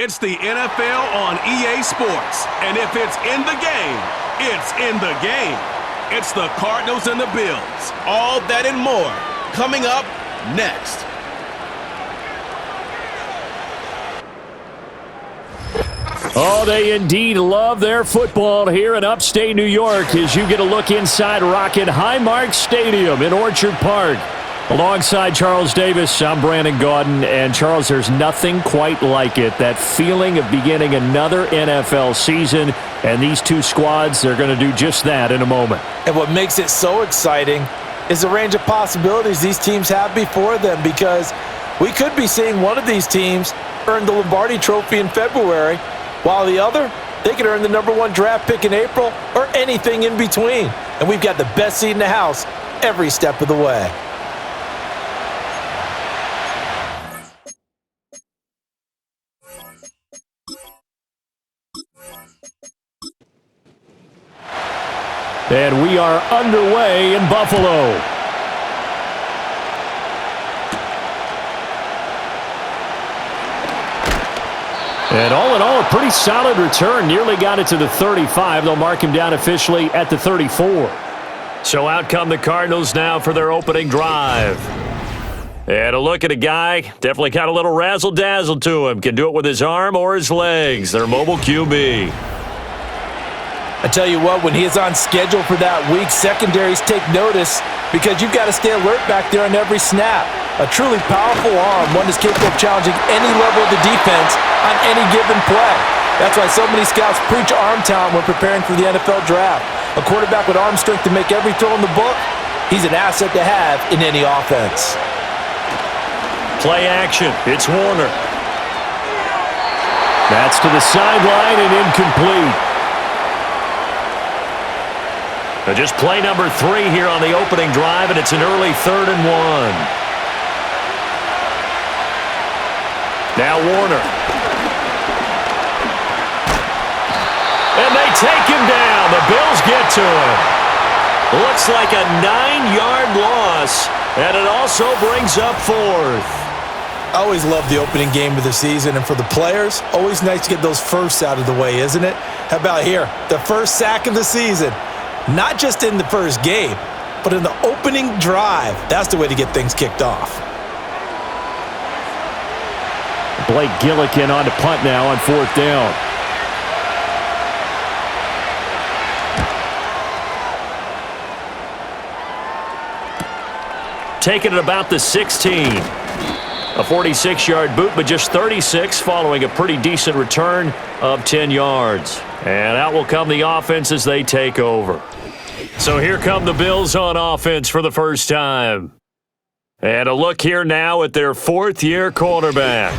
It's the NFL on EA Sports. And if it's in the game, it's in the game. It's the Cardinals and the Bills. All that and more coming up next. Oh, they indeed love their football here in upstate New York as you get a look inside Rocket Highmark Stadium in Orchard Park. Alongside Charles Davis, I'm Brandon Gaudin. And, Charles, there's nothing quite like it. That feeling of beginning another NFL season. And these two squads, they're going to do just that in a moment. And what makes it so exciting is the range of possibilities these teams have before them, because we could be seeing one of these teams earn the Lombardi Trophy in February, while the other, they could earn the #1 draft pick in April or anything in between. And we've got the best seat in the house every step of the way. And we are underway in Buffalo. And all in all, a pretty solid return. Nearly got it to the 35. They'll mark him down officially at the 34. So out come the Cardinals now for their opening drive. And a look at a guy, definitely got a little razzle-dazzle to him. Can do it with his arm or his legs. Their mobile QB. I tell you what, when he is on schedule for that week, secondaries take notice because you've got to stay alert back there on every snap. A truly powerful arm, one that's capable of challenging any level of the defense on any given play. That's why so many scouts preach arm talent when preparing for the NFL draft. A quarterback with arm strength to make every throw in the book, he's an asset to have in any offense. Play action. It's Warner. That's to the sideline and incomplete. Just play number 3 here on the opening drive, and it's an early 3rd and 1. Now Warner. And they take him down. The Bills get to him. Looks like a 9-yard loss, and it also brings up 4th. I always love the opening game of the season, and for the players, always nice to get those firsts out of the way, isn't it? How about here? The first sack of the season. Not just in the first game, but in the opening drive. That's the way to get things kicked off. Blake Gillikin on to punt now on 4th down. Taking it about the 16. A 46-yard boot, but just 36 following a pretty decent return of 10 yards. And out will come the offense as they take over. So here come the Bills on offense for the first time. And a look here now at their 4th-year quarterback.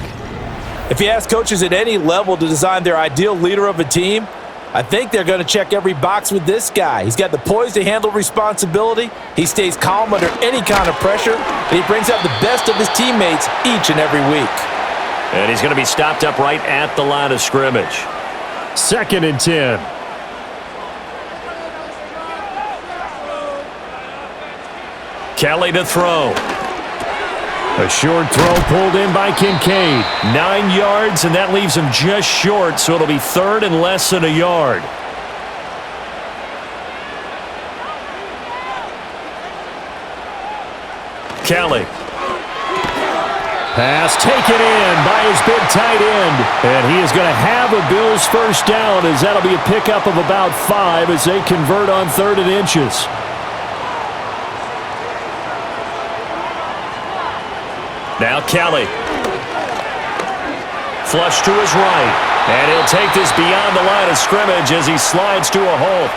If you ask coaches at any level to design their ideal leader of a team, I think they're going to check every box with this guy. He's got the poise to handle responsibility. He stays calm under any kind of pressure, and he brings out the best of his teammates each and every week. And he's going to be stopped up right at the line of scrimmage. 2nd and 10. Kelly to throw. A short throw pulled in by Kincaid. 9 yards, and that leaves him just short, so it'll be 3rd and less than a yard. Kelly. Pass taken in by his big tight end. And he is going to have a Bills first down, as that'll be a pickup of about 5 as they convert on 3rd and inches. Now Kelly. Flush to his right. And he'll take this beyond the line of scrimmage as he slides to a halt.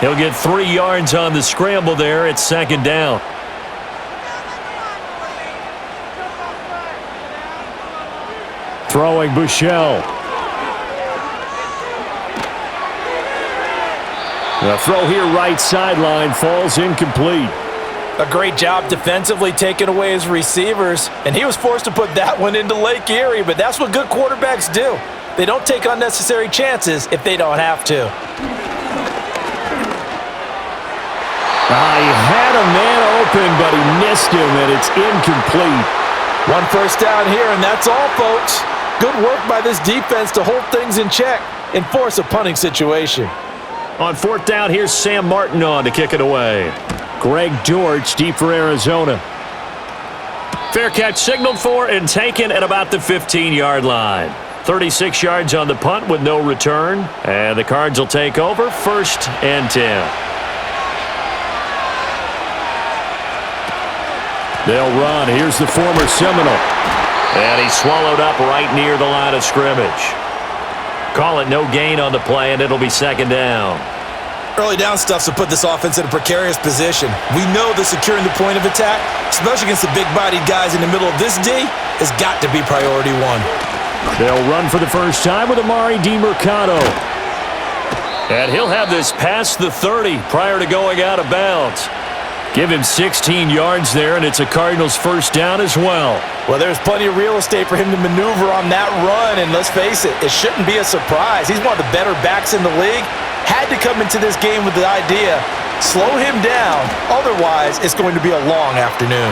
He'll get 3 yards on the scramble there. It's 2nd down. Throwing Buechele. The throw here right sideline falls incomplete. A great job defensively taking away his receivers, and he was forced to put that one into Lake Erie, but that's what good quarterbacks do. They don't take unnecessary chances if they don't have to. He had a man open, but he missed him, and it's incomplete. 1 first down here, and that's all, folks. Good work by this defense to hold things in check and force a punting situation. On fourth down, here's Sam Martin on to kick it away. Greg George deep for Arizona. Fair catch signaled for and taken at about the 15-yard line. 36 yards on the punt with no return. And the Cards will take over 1st and 10. They'll run. Here's the former Seminole. And he's swallowed up right near the line of scrimmage. Call it no gain on the play, and it'll be 2nd down. Early down stuffs will put this offense in a precarious position. We know that securing the point of attack, especially against the big-bodied guys in the middle of this D, has got to be priority one. They'll run for the first time with Amari DiMercato. And he'll have this past the 30 prior to going out of bounds. Give him 16 yards there, and it's a Cardinals first down as well. Well, there's plenty of real estate for him to maneuver on that run, and let's face it, it shouldn't be a surprise. He's one of the better backs in the league. Had to come into this game with the idea, slow him down, otherwise it's going to be a long afternoon.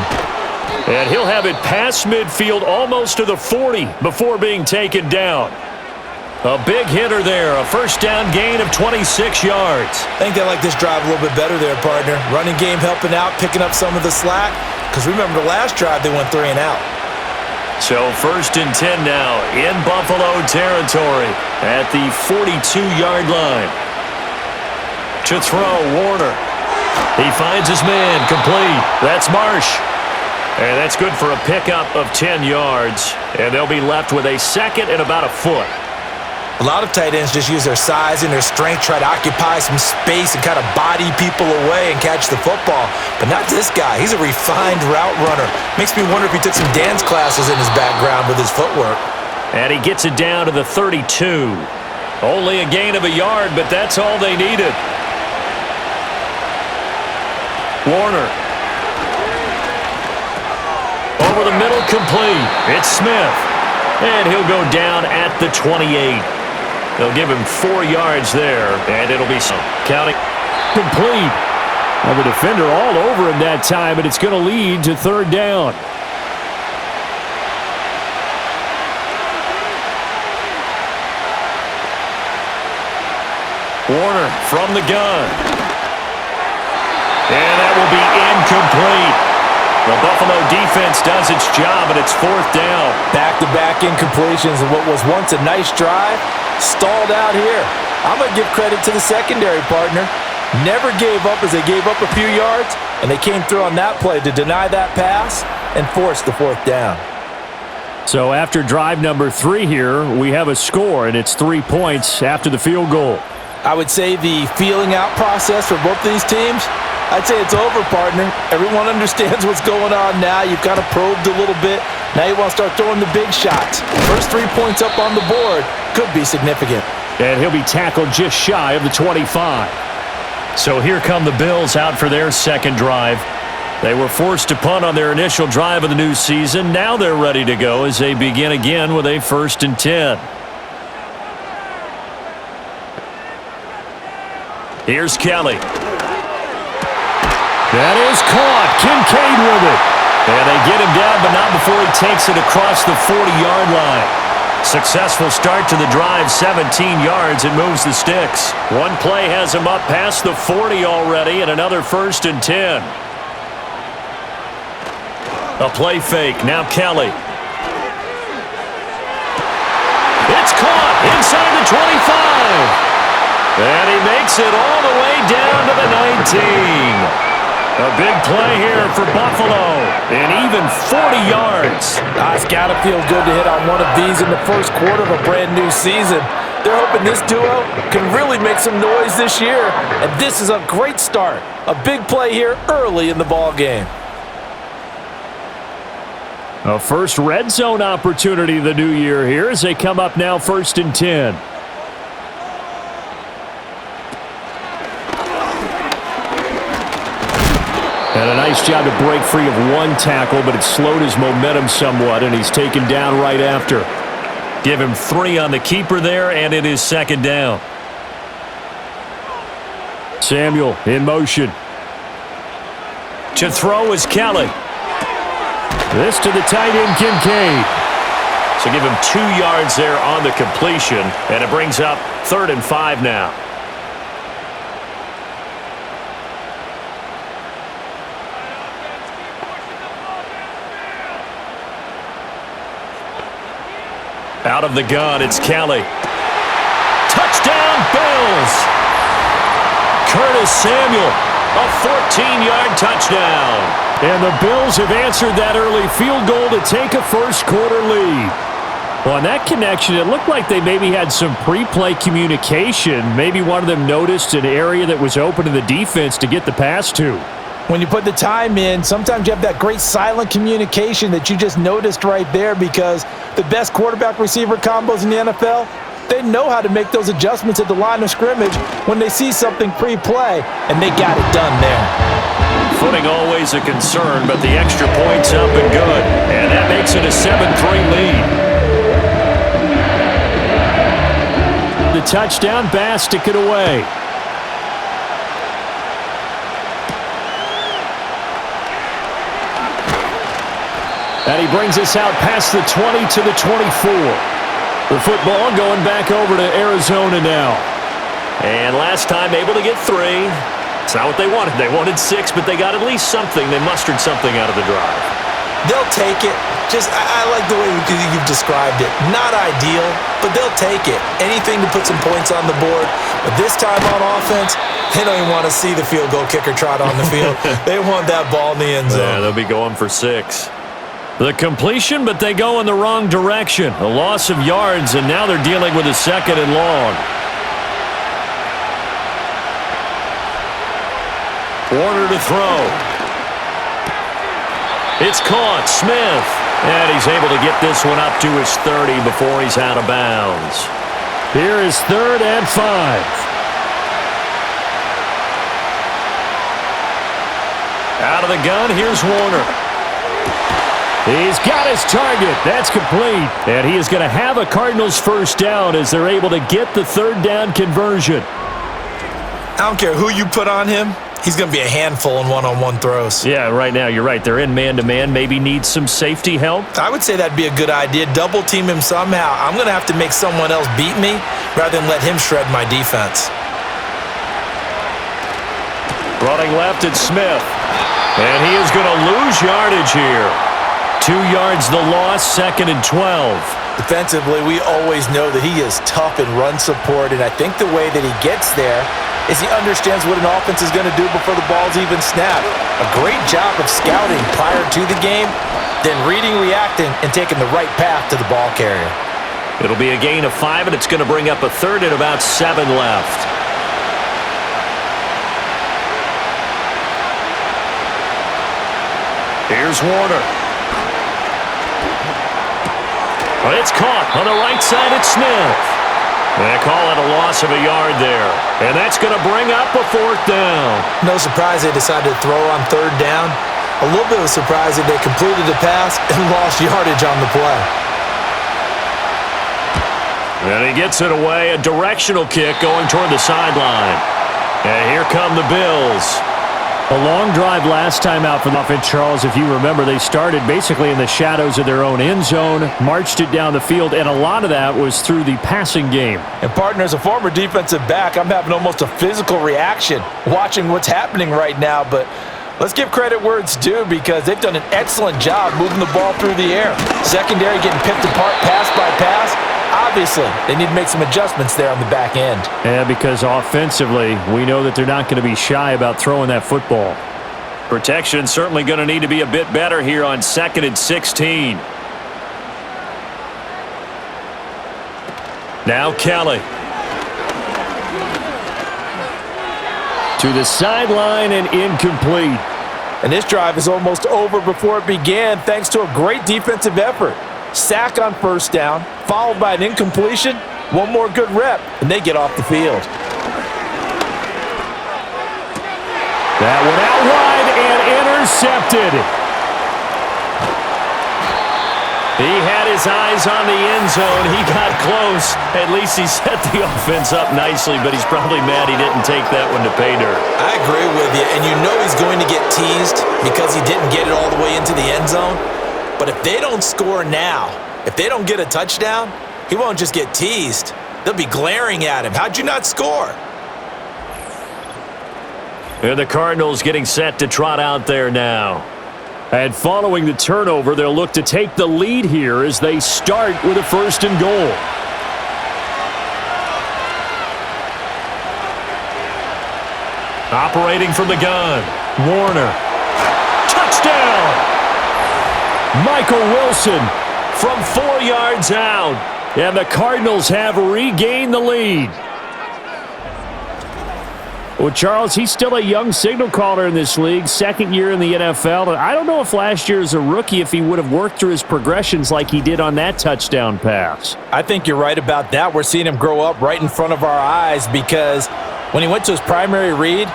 And he'll have it past midfield almost to the 40 before being taken down. A big hitter there, a first down gain of 26 yards. I think they like this drive a little bit better there, partner. Running game helping out, picking up some of the slack. Because remember the last drive, they went 3 and out. So 1st and 10 now in Buffalo territory at the 42-yard line. To throw, Warner. He finds his man, complete. That's Marsh. And that's good for a pickup of 10 yards. And they'll be left with a 2nd and about a foot. A lot of tight ends just use their size and their strength, try to occupy some space and kind of body people away and catch the football. But not this guy. He's a refined route runner. Makes me wonder if he took some dance classes in his background with his footwork. And he gets it down to the 32. Only a gain of a yard, but that's all they needed. Warner. Over the middle, complete. It's Smith. And he'll go down at the 28. They'll give him 4 yards there, and it'll be counting complete. Well, the defender all over him that time, and it's going to lead to 3rd down. Warner from the gun. And that will be incomplete. The Buffalo defense does its job, and it's 4th down. Back-to-back incompletions, and what was once a nice drive stalled out here. I'm going to give credit to the secondary, partner. Never gave up as they gave up a few yards, and they came through on that play to deny that pass and force the 4th down. So after drive number 3 here, we have a score, and it's 3 points after the field goal. I would say the feeling out process for both these teams, I'd say it's over, partner. Everyone understands what's going on now. You've kind of probed a little bit. Now you want to start throwing the big shots. First 3 points up on the board could be significant. And he'll be tackled just shy of the 25. So here come the Bills out for their 2nd drive. They were forced to punt on their initial drive of the new season. Now they're ready to go as they begin again with a 1st and 10. Here's Kelly. That is caught. Kincaid with it. And they get him down, but not before he takes it across the 40-yard line. Successful start to the drive, 17 yards, and moves the sticks. One play has him up past the 40 already, and another 1st and 10. A play fake. Now Kelly. It's caught inside the 25. And he makes it all the way down to the 19. A big play here for Buffalo, and even 40 yards. It's got to feel good to hit on one of these in the first quarter of a brand new season. They're hoping this duo can really make some noise this year, and this is a great start. A big play here early in the ball game. A first red zone opportunity the new year here as they come up now 1st and 10. And a nice job to break free of one tackle, but it slowed his momentum somewhat, and he's taken down right after. Give him 3 on the keeper there, and it is 2nd down. Samuel in motion. To throw is Kelly. This to the tight end, Kincaid. So give him 2 yards there on the completion, and it brings up 3rd and 5 now. Out of the gun, it's Kelly. Touchdown, Bills! Curtis Samuel, a 14-yard touchdown. And the Bills have answered that early field goal to take a first-quarter lead. Well, on that connection, it looked like they maybe had some pre-play communication. Maybe one of them noticed an area that was open to the defense to get the pass to. When you put the time in, sometimes you have that great silent communication that you just noticed right there, because the best quarterback-receiver combos in the NFL, they know how to make those adjustments at the line of scrimmage when they see something pre-play, and they got it done there. Footing always a concern, but the extra point's up and good, and that makes it a 7-3 lead. The touchdown, Bass stick it away. And he brings us out past the 20 to the 24. The football going back over to Arizona now. And last time able to get 3. It's not what they wanted. They wanted 6, but they got at least something. They mustered something out of the drive. They'll take it. I like the way you've described it. Not ideal, but they'll take it. Anything to put some points on the board. But this time on offense, they don't even want to see the field goal kicker trot on the field. They want that ball in the end zone. Yeah, they'll be going for 6. The completion, but they go in the wrong direction. A loss of yards, and now they're dealing with a 2nd and long. Warner to throw. It's caught. Smith. And he's able to get this one up to his 30 before he's out of bounds. Here is 3rd and 5. Out of the gun, here's Warner. He's got his target. That's complete. And he is going to have a Cardinals first down as they're able to get the 3rd down conversion. I don't care who you put on him. He's going to be a handful in one-on-one throws. Yeah, right now, you're right. They're in man-to-man. Maybe need some safety help. I would say that'd be a good idea. Double team him somehow. I'm going to have to make someone else beat me rather than let him shred my defense. Running left, it's Smith. And he is going to lose yardage here. 2 yards the loss, 2nd and 12. Defensively, we always know that he is tough in run support, and I think the way that he gets there is he understands what an offense is going to do before the ball's even snapped. A great job of scouting prior to the game, then reading, reacting, and taking the right path to the ball carrier. It'll be a gain of 5, and it's going to bring up a 3rd and about 7 left. Here's Warner. It's caught on the right side. It's Smith. They call it a loss of a yard there. And that's going to bring up a 4th down. No surprise they decided to throw on 3rd down. A little bit of a surprise that they completed the pass and lost yardage on the play. And he gets it away. A directional kick going toward the sideline. And here come the Bills. A long drive last time out for the offense, Charles. If you remember, they started basically in the shadows of their own end zone, marched it down the field, and a lot of that was through the passing game. And, partner, as a former defensive back, I'm having almost a physical reaction watching what's happening right now. But let's give credit where it's due, because they've done an excellent job moving the ball through the air. Secondary getting picked apart pass by pass. Obviously, they need to make some adjustments there on the back end. Yeah, because offensively, we know that they're not going to be shy about throwing that football. Protection certainly going to need to be a bit better here on 2nd and 16. Now Kelly. To the sideline and incomplete. And this drive is almost over before it began thanks to a great defensive effort. Sack on 1st down, followed by an incompletion, one more good rep, and they get off the field. That one out wide and intercepted. He had his eyes on the end zone. He got close. At least he set the offense up nicely, but he's probably mad he didn't take that one to pay dirt. I agree with you, and you know he's going to get teased because he didn't get it all the way into the end zone. But if they don't score now, If they don't get a touchdown, he won't just get teased. They'll be glaring at him. How'd you not score? And the Cardinals getting set to trot out there now. And following the turnover, they'll look to take the lead here as they start with a 1st and goal. Operating from the gun, Warner. Touchdown! Michael Wilson from 4 yards out. And the Cardinals have regained the lead. Well, Charles, he's still a young signal caller in this league, 2nd year in the NFL. And I don't know if last year as a rookie, if he would have worked through his progressions like he did on that touchdown pass. I think you're right about that. We're seeing him grow up right in front of our eyes because when he went to his primary read,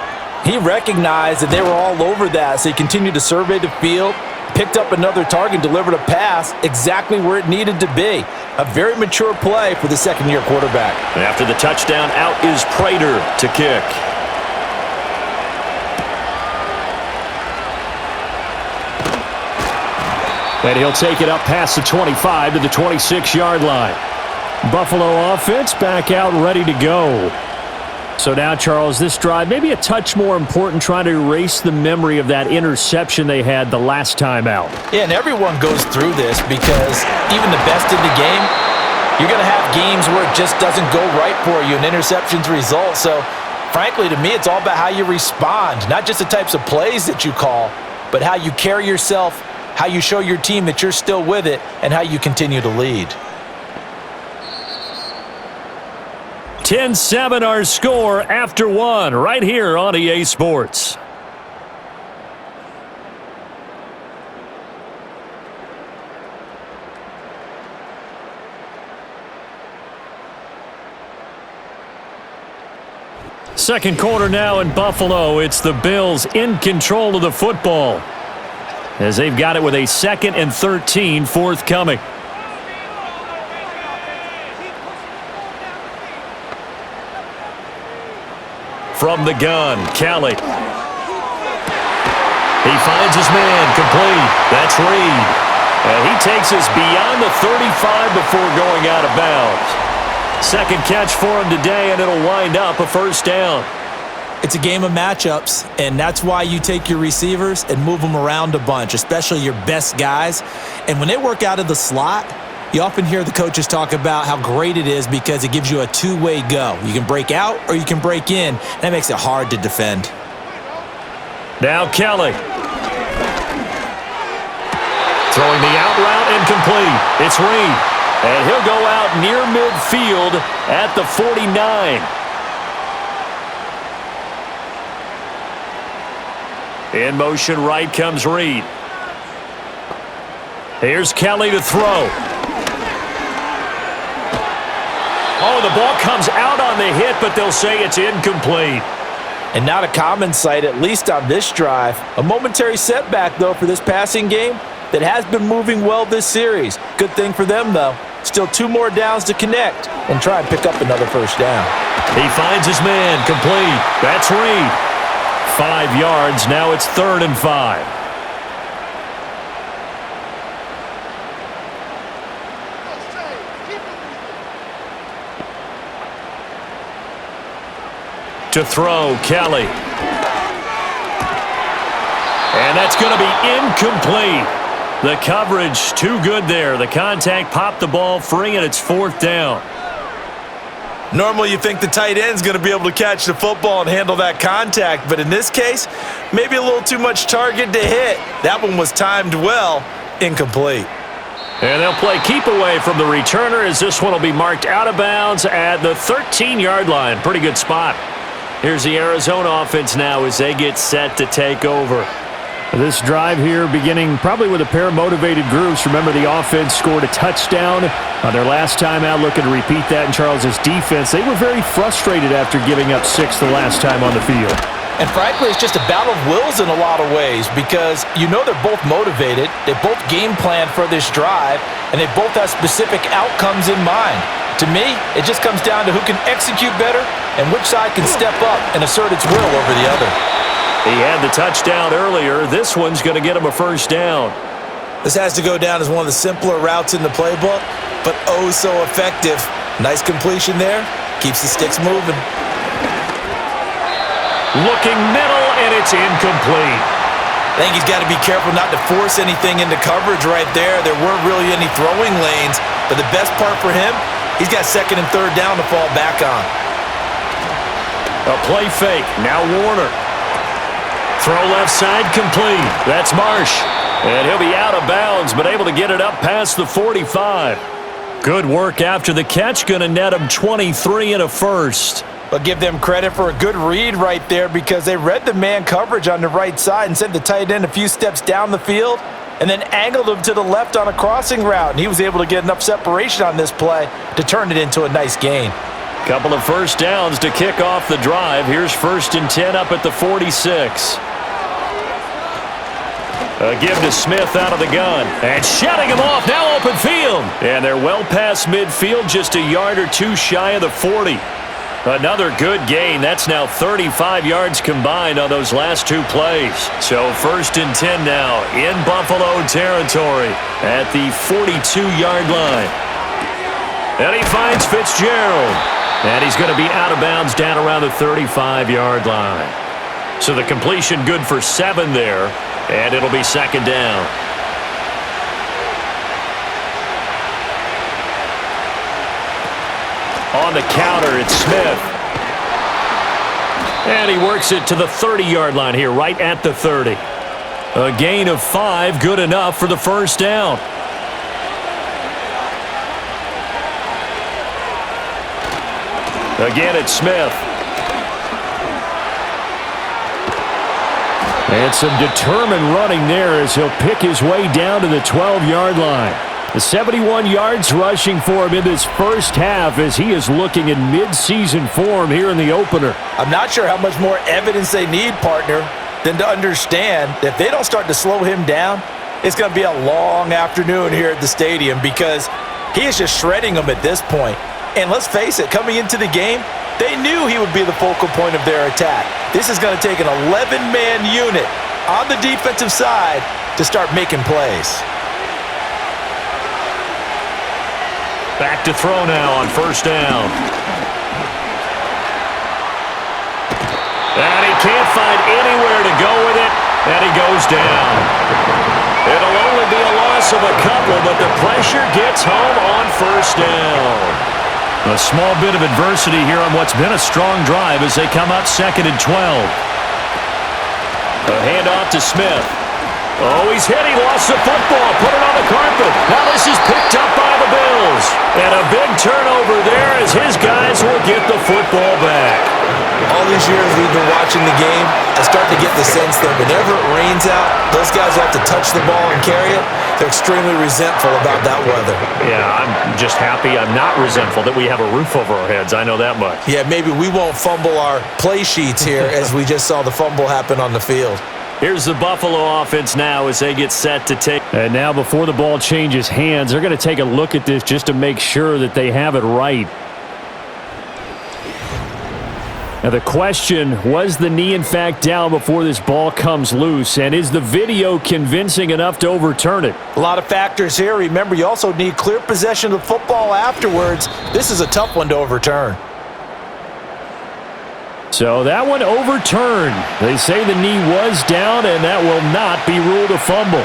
he recognized that they were all over that. So he continued to survey the field, picked up another target, delivered a pass exactly where it needed to be. A very mature play for the 2nd-year quarterback. After the touchdown, out is Prater to kick. And he'll take it up past the 25 to the 26-yard line. Buffalo offense back out ready to go. So now, Charles, this drive maybe a touch more important, trying to erase the memory of that interception they had the last time out. Yeah, and everyone goes through this because even the best in the game, you're going to have games where it just doesn't go right for you and interceptions result. So, frankly, to me, it's all about how you respond, not just the types of plays that you call, but how you carry yourself, how you show your team that you're still with it, and how you continue to lead. 10-7 our score after 1 right here on EA Sports. Second quarter now in Buffalo. It's the Bills in control of the football as they've got it with a 2nd and 13 forthcoming. From the gun, Kelly. He finds his man, complete. That's Reed. And he takes us beyond the 35 before going out of bounds. Second catch for him today, and it'll wind up a 1st down. It's a game of matchups, and that's why you take your receivers and move them around a bunch, especially your best guys. And when they work out of the slot, you often hear the coaches talk about how great it is because it gives you a two-way go. You can break out or you can break in. That makes it hard to defend. Now Kelly. Throwing the out route incomplete. It's Reed. And he'll go out near midfield at the 49. In motion right comes Reed. Here's Kelly to throw. Oh, the ball comes out on the hit, but they'll say it's incomplete. And not a common sight, at least on this drive. A momentary setback, though, for this passing game that has been moving well this series. Good thing for them, though. Still 2 more downs to connect and try and pick up another 1st down. He finds his man, complete. That's Reed. 5 yards, now it's 3rd and 5. To throw, Kelly. And that's going to be incomplete. The coverage too good there. The contact popped the ball free, and it's 4th down. Normally you think the tight end's going to be able to catch the football and handle that contact, but in this case, maybe a little too much target to hit. That one was timed well, incomplete. And they'll play keep away from the returner as this one will be marked out of bounds at the 13-yard line. Pretty good spot. Here's the Arizona offense now as they get set to take over. This drive here beginning probably with a pair of motivated groups. Remember, the offense scored a touchdown on their last time out, looking to repeat that in Charles's defense. They were very frustrated after giving up 6 the last time on the field. And frankly, it's just a battle of wills in a lot of ways because you know they're both motivated, they both game plan for this drive, and they both have specific outcomes in mind. To me, it just comes down to who can execute better and which side can step up and assert its will over the other. He had the touchdown earlier. This one's going to get him a 1st down. This has to go down as one of the simpler routes in the playbook, but oh so effective. Nice completion there. Keeps the sticks moving. Looking middle, and it's incomplete. I think he's got to be careful not to force anything into coverage right there. There weren't really any throwing lanes, but the best part for him, he's got second and third down to fall back on. A play fake. Now Warner. Throw left side complete. That's Marsh. And he'll be out of bounds, but able to get it up past the 45. Good work after the catch. Going to net him 23 and a first. But give them credit for a good read right there because they read the man coverage on the right side and sent the tight end a few steps down the field and then angled him to the left on a crossing route. And he was able to get enough separation on this play to turn it into a nice gain. Couple of first downs to kick off the drive. Here's 1st and 10 up at the 46. A give to Smith out of the gun. And shutting him off, now open field. And they're well past midfield, just a yard or two shy of the 40. Another good gain. That's now 35 yards combined on those last two plays. So 1st and 10 now in Buffalo territory at the 42-yard line. And he finds Fitzgerald. And he's going to be out of bounds down around the 35-yard line. So the completion good for 7 there. And it'll be 2nd down. On the counter, it's Smith. And he works it to the 30-yard line here, right at the 30. A gain of 5, good enough for the first down. Again, it's Smith. And some determined running there as he'll pick his way down to the 12-yard line. The 71 yards rushing for him in this first half as he is looking in mid-season form here in the opener. I'm not sure how much more evidence they need, partner, than to understand that if they don't start to slow him down, it's going to be a long afternoon here at the stadium because he is just shredding them at this point. And let's face it, coming into the game, they knew he would be the focal point of their attack. This is going to take an 11-man unit on the defensive side to start making plays. Back to throw now on 1st down. And he can't find anywhere to go with it, and he goes down. It'll only be a loss of a couple, but the pressure gets home on 1st down. A small bit of adversity here on what's been a strong drive as they come up 2nd and 12. A handoff to Smith. Oh, he's hit. He lost the football. Put it on the carpet. Now this is picked up by the Bills. And a big turnover there as his guys will get the football back. All these years we've been watching the game, I start to get the sense that whenever it rains out, those guys have to touch the ball and carry it. They're extremely resentful about that weather. Yeah, I'm just happy I'm not resentful that we have a roof over our heads. I know that much. Yeah, maybe we won't fumble our play sheets here as we just saw the fumble happen on the field. Here's the Buffalo offense now as they get set to take. And now before the ball changes hands, they're going to take a look at this just to make sure that they have it right. Now the question, was the knee in fact down before this ball comes loose? And is the video convincing enough to overturn it? A lot of factors here. Remember, you also need clear possession of the football afterwards. This is a tough one to overturn. So that one overturned. They say the knee was down, and that will not be ruled a fumble.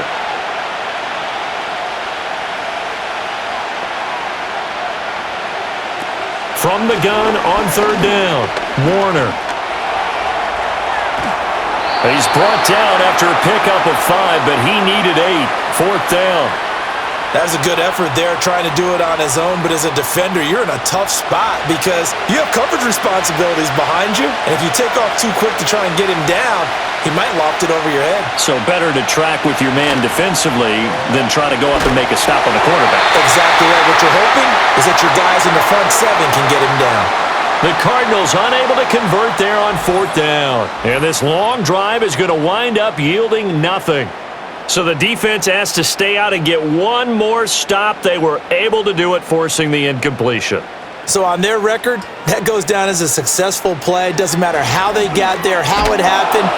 From the gun on 3rd down, Warner. He's brought down after a pickup of 5, but he needed 8. 4th down. That was a good effort there trying to do it on his own, but as a defender, you're in a tough spot because you have coverage responsibilities behind you, and if you take off too quick to try and get him down, he might loft it over your head. So better to track with your man defensively than try to go up and make a stop on the quarterback. Exactly right. What you're hoping is that your guys in the front 7 can get him down. The Cardinals unable to convert there on 4th down. And this long drive is going to wind up yielding nothing. So the defense has to stay out and get one more stop. They were able to do it, forcing the incompletion. So on their record, that goes down as a successful play. Doesn't matter how they got there, how it happened.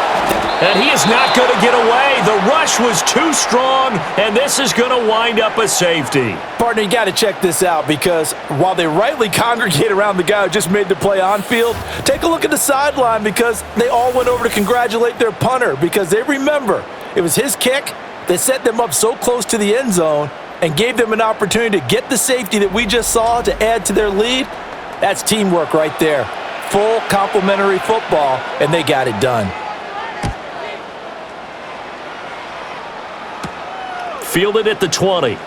And he is not going to get away. The rush was too strong, and this is going to wind up a safety. Partner, you got to check this out, because while they rightly congregate around the guy who just made the play on field, take a look at the sideline, because they all went over to congratulate their punter, because they remember it was his kick that set them up so close to the end zone and gave them an opportunity to get the safety that we just saw to add to their lead. That's teamwork right there. Full complementary football, and they got it done. Fielded at the 20.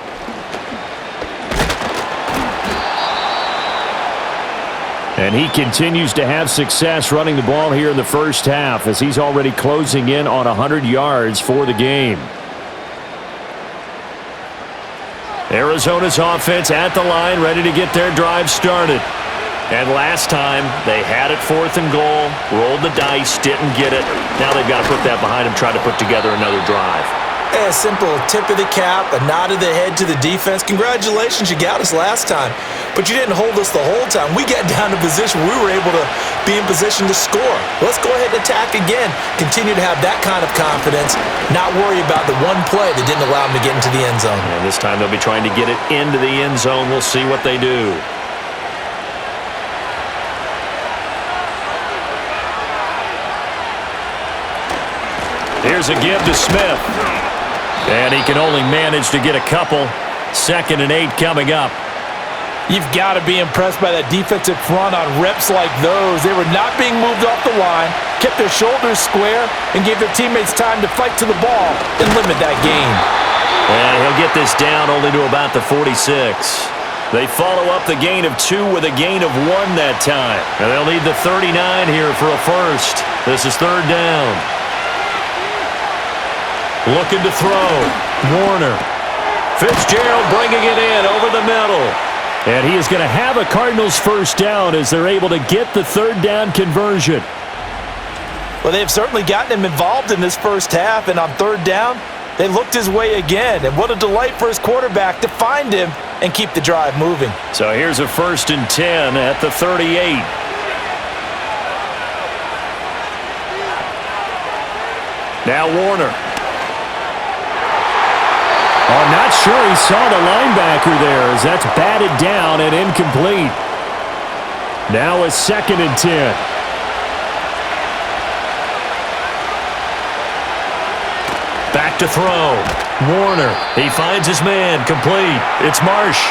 And he continues to have success running the ball here in the first half, as he's already closing in on 100 yards for the game. Arizona's offense at the line, ready to get their drive started. And last time, they had it 4th and goal, rolled the dice, didn't get it. Now they've got to put that behind them, try to put together another drive. A simple tip of the cap, a nod of the head to the defense. Congratulations, you got us last time. But you didn't hold us the whole time. We got down to position. We were able to be in position to score. Let's go ahead and attack again. Continue to have that kind of confidence. Not worry about the one play that didn't allow them to get into the end zone. And this time they'll be trying to get it into the end zone. We'll see what they do. Here's a give to Smith. And he can only manage to get a couple. 2nd and 8 coming up. You've got to be impressed by that defensive front on reps like those. They were not being moved off the line, kept their shoulders square, and gave their teammates time to fight to the ball and limit that gain. And he'll get this down only to about the 46. They follow up the gain of 2 with a gain of 1 that time. And they'll need the 39 here for a first. This is 3rd down. Looking to throw. Warner. Fitzgerald bringing it in over the middle. And he is going to have a Cardinals first down as they're able to get the 3rd down conversion. Well, they've certainly gotten him involved in this first half, and on 3rd down, they looked his way again. And what a delight for his quarterback to find him and keep the drive moving. So here's a 1st and 10 at the 38. Now Warner. I'm not sure he saw the linebacker there, as that's batted down and incomplete. Now a 2nd and 10. Back to throw. Warner. He finds his man. Complete. It's Marsh.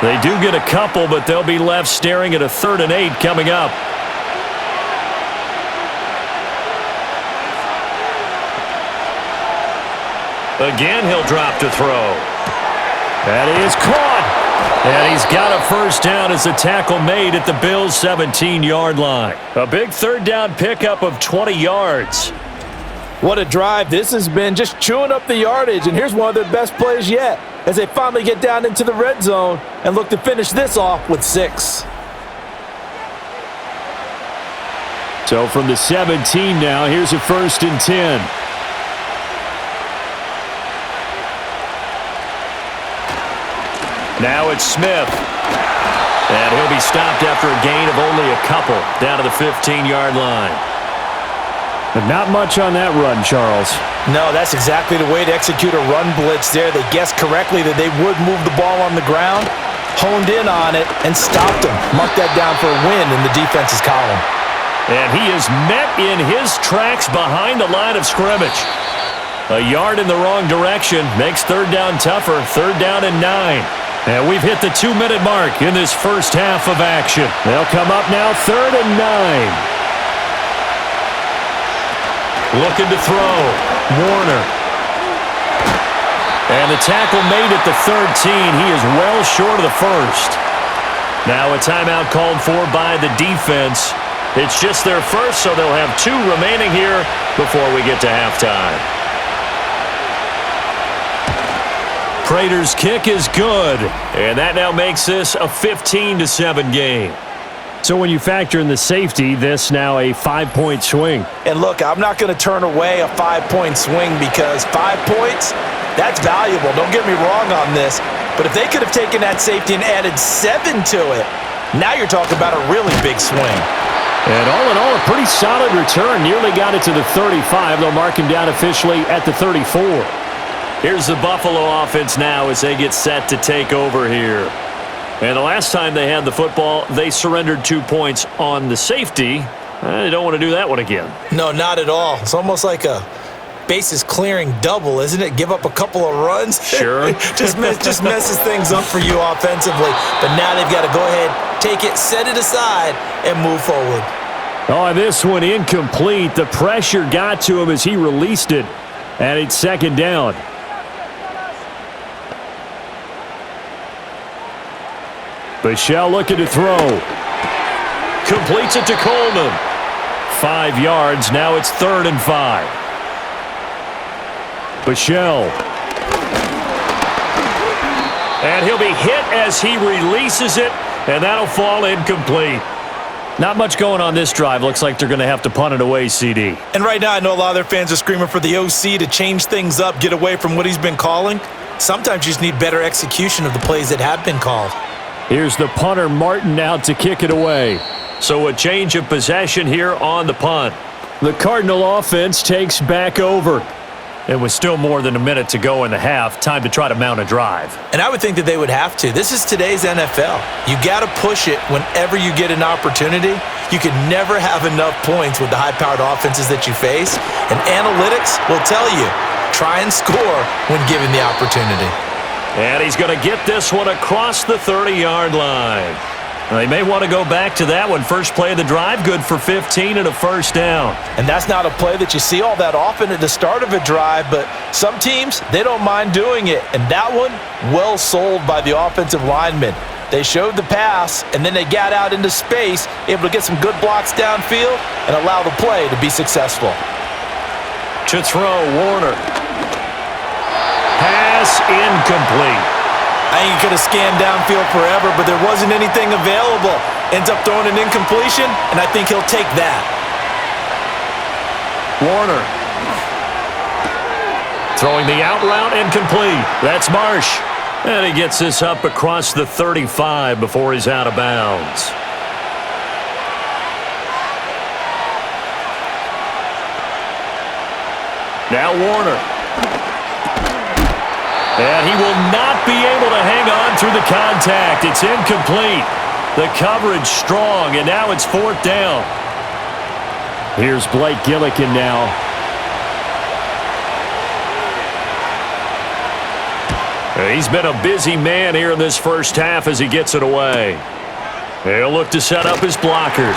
They do get a couple, but they'll be left staring at a 3rd and 8 coming up. Again, he'll drop to throw. That is caught. And he's got a first down as the tackle made at the Bills' 17-yard line. A big 3rd down pickup of 20 yards. What a drive this has been, just chewing up the yardage. And here's one of their best plays yet, as they finally get down into the red zone and look to finish this off with 6. So from the 17 now, here's a 1st and 10. Now it's Smith. And he'll be stopped after a gain of only a couple down to the 15-yard line. But not much on that run, Charles. No, that's exactly the way to execute a run blitz there. They guessed correctly that they would move the ball on the ground, honed in on it, and stopped them. Mark that down for a win in the defense's column. And he is met in his tracks behind the line of scrimmage. A yard in the wrong direction makes 3rd down tougher. 3rd down and 9. And we've hit the 2-minute mark in this first half of action. They'll come up now 3rd and 9. Looking to throw. Warner. And the tackle made at the 13. He is well short of the first. Now a timeout called for by the defense. It's just their first, so they'll have 2 remaining here before we get to halftime. Prater's kick is good, and that now makes this a 15-7 game. So when you factor in the safety, this now a 5-point swing. And look, I'm not going to turn away a 5-point swing, because 5 points, that's valuable. Don't get me wrong on this. But if they could have taken that safety and added 7 to it, Now you're talking about a really big swing. And all in all, a pretty solid return. Nearly got it to the 35. They'll mark him down officially at the 34. Here's the Buffalo offense now as they get set to take over here. And the last time they had the football, they surrendered 2 points on the safety. They don't want to do that one again. No, not at all. It's almost like a bases clearing double, isn't it? Give up a couple of runs. Sure. just messes things up for you offensively. But now they've got to go ahead, take it, set it aside, and move forward. Oh, and this one incomplete. The pressure got to him as he released it. And it's second down. Bichelle looking to throw. Completes it to Coleman. 5 yards. Now it's 3rd and 5. Bichelle. And he'll be hit as he releases it, and that'll fall incomplete. Not much going on this drive. Looks like they're going to have to punt it away, CD. And right now I know a lot of their fans are screaming for the OC to change things up, get away from what he's been calling. Sometimes you just need better execution of the plays that have been called. Here's the punter, Martin, out to kick it away. So a change of possession here on the punt. The Cardinal offense takes back over. It was still more than a minute to go in the half. Time to try to mount a drive. And I would think that they would have to. This is today's NFL. You got to push it whenever you get an opportunity. You can never have enough points with the high-powered offenses that you face. And analytics will tell you, try and score when given the opportunity. And he's going to get this one across the 30-yard line. They may want to go back to that one. First play of the drive, good for 15 and a first down. And that's not a play that you see all that often at the start of a drive, but some teams, they don't mind doing it. And that one, well sold by the offensive linemen. They showed the pass, and then they got out into space, able to get some good blocks downfield and allow the play to be successful. To throw, Warner. Pass incomplete. I ain't going to scan downfield forever, but there wasn't anything available. Ends up throwing an incompletion, and I think he'll take that. Warner. Throwing the out route incomplete. That's Marsh. And he gets this up across the 35 before he's out of bounds. Now Warner. And he will not be able to hang on through the contact. It's incomplete. The coverage strong, and now it's 4th down. Here's Blake Gillikin now. He's been a busy man here in this first half as he gets it away. He'll look to set up his blockers.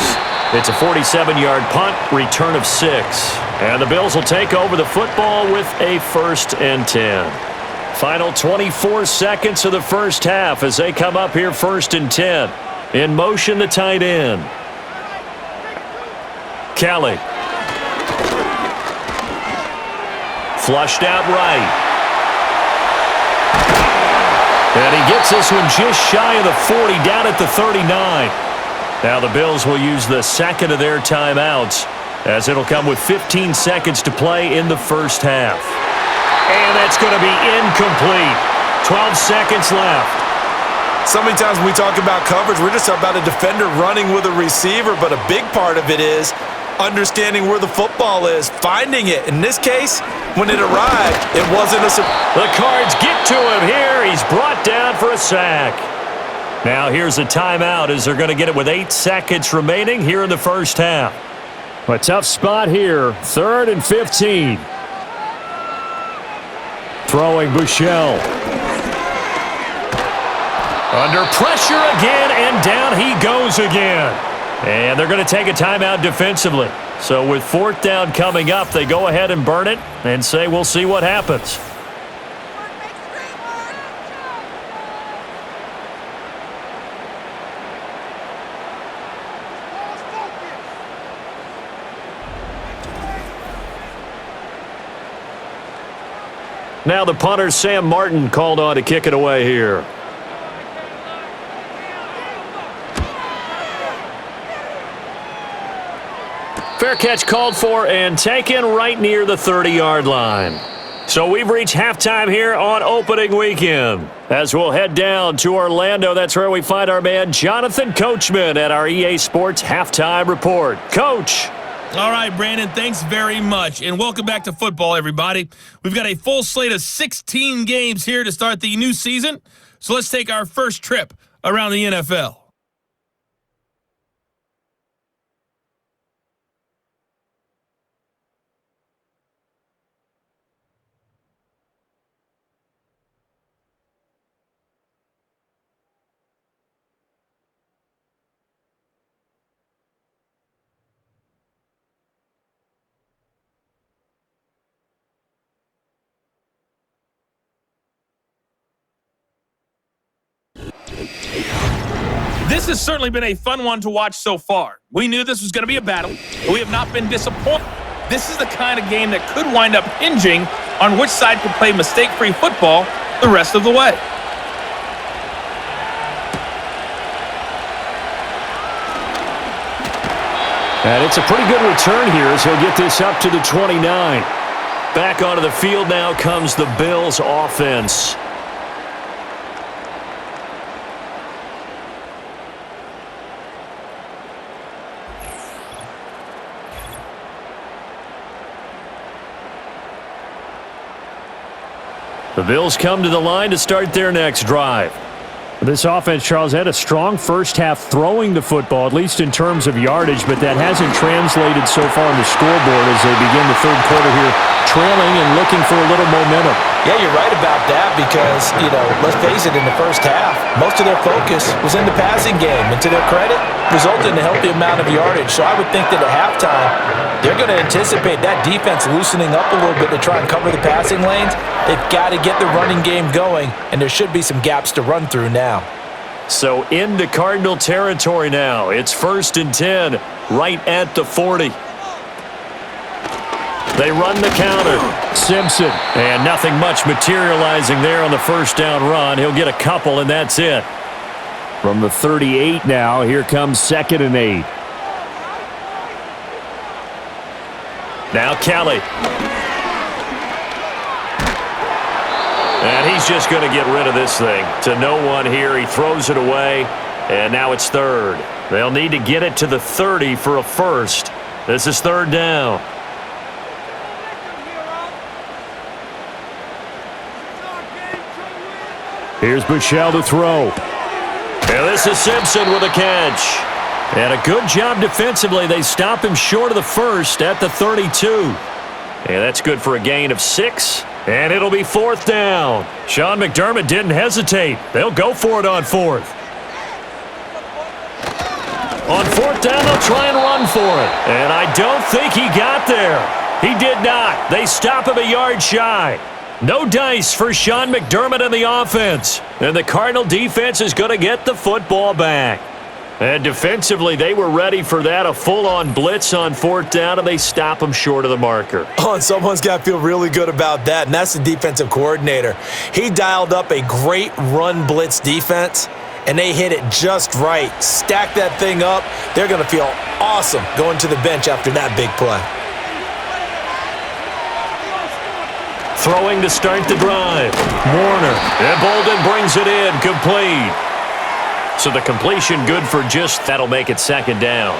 It's a 47-yard punt, return of 6. And the Bills will take over the football with a 1st and 10. Final 24 seconds of the first half as they come up here 1st and 10. In motion, the tight end. Kelly. Flushed out right. And he gets this one just shy of the 40, down at the 39. Now the Bills will use the second of their timeouts as it'll come with 15 seconds to play in the first half. And that's going to be incomplete. 12 seconds left. So many times when we talk about coverage, we're just about a defender running with a receiver, but a big part of it is understanding where the football is, finding it. In this case, when it arrived, it wasn't a surprise. The Cards get to him here. He's brought down for a sack. Now here's a timeout as they're going to get it with 8 seconds remaining here in the first half. A tough spot here. 3rd and 15. Throwing Bichelle. Under pressure again, and down he goes again. And they're going to take a timeout defensively. So with 4th down coming up, they go ahead and burn it and say we'll see what happens. Now the punter, Sam Martin, called on to kick it away here. Fair catch called for and taken right near the 30-yard line. So we've reached halftime here on opening weekend. As we'll head down to Orlando, that's where we find our man Jonathan Coachman at our EA Sports Halftime Report. Coach. All right, Brandon, thanks very much. And welcome back to football, everybody. We've got a full slate of 16 games here to start the new season. So let's take our first trip around the NFL. This has certainly been a fun one to watch so far. We knew this was going to be a battle, but we have not been disappointed. This is the kind of game that could wind up hinging on which side could play mistake-free football the rest of the way. And it's a pretty good return here as he'll get this up to the 29. Back onto the field now comes the Bills offense. The Bills come to the line to start their next drive. This offense, Charles, had a strong first half throwing the football, at least in terms of yardage, but that hasn't translated so far on the scoreboard as they begin the third quarter here, trailing and looking for a little momentum. Yeah, you're right about that because, let's face it, in the first half, most of their focus was in the passing game. And to their credit, resulted in a healthy amount of yardage. So I would think that at halftime, they're going to anticipate that defense loosening up a little bit to try and cover the passing lanes. They've got to get the running game going, and there should be some gaps to run through now. So into Cardinal territory now. It's 1st and 10, right at the 40. They run the counter. Simpson. And nothing much materializing there on the first down run. He'll get a couple, and that's it. From the 38 now, here comes 2nd and 8. Now Kelly. And he's just going to get rid of this thing. To no one here. He throws it away, and now it's 3rd. They'll need to get it to the 30 for a first. This is 3rd down. Here's Buechele to throw. And this is Simpson with a catch. And a good job defensively. They stop him short of the first at the 32. And that's good for a gain of 6. And it'll be 4th down. Sean McDermott didn't hesitate. They'll go for it on 4th. On 4th down, they'll try and run for it. And I don't think he got there. He did not. They stop him a yard shy. No dice for Sean McDermott and the offense. And the Cardinal defense is going to get the football back. And defensively, they were ready for that, a full-on blitz on 4th down, and they stop them short of the marker. Oh, and someone's got to feel really good about that, and that's the defensive coordinator. He dialed up a great run blitz defense, and they hit it just right. Stack that thing up. They're going to feel awesome going to the bench after that big play. Throwing to start the drive. Warner. And Bolden brings it in, complete. So the completion good for just, that'll make it 2nd down.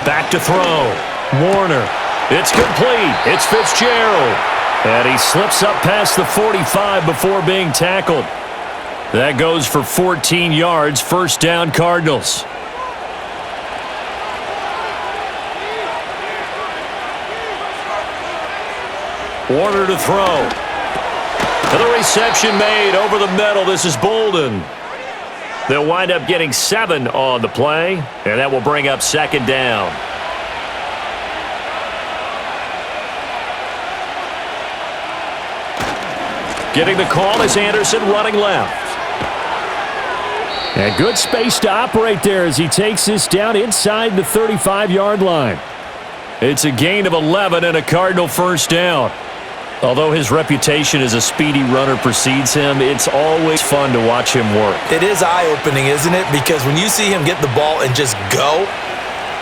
Back to throw. Warner. It's complete. It's Fitzgerald. And he slips up past the 45 before being tackled. That goes for 14 yards. 1st down, Cardinals. Warner to throw. And the reception made over the middle. This is Bolden. They'll wind up getting 7 on the play, and that will bring up 2nd down. Getting the call is Anderson running left. And good space to operate there as he takes this down inside the 35-yard line. It's a gain of 11 and a Cardinal 1st down. Although his reputation as a speedy runner precedes him, it's always fun to watch him work. It is eye-opening, isn't it? Because when you see him get the ball and just go,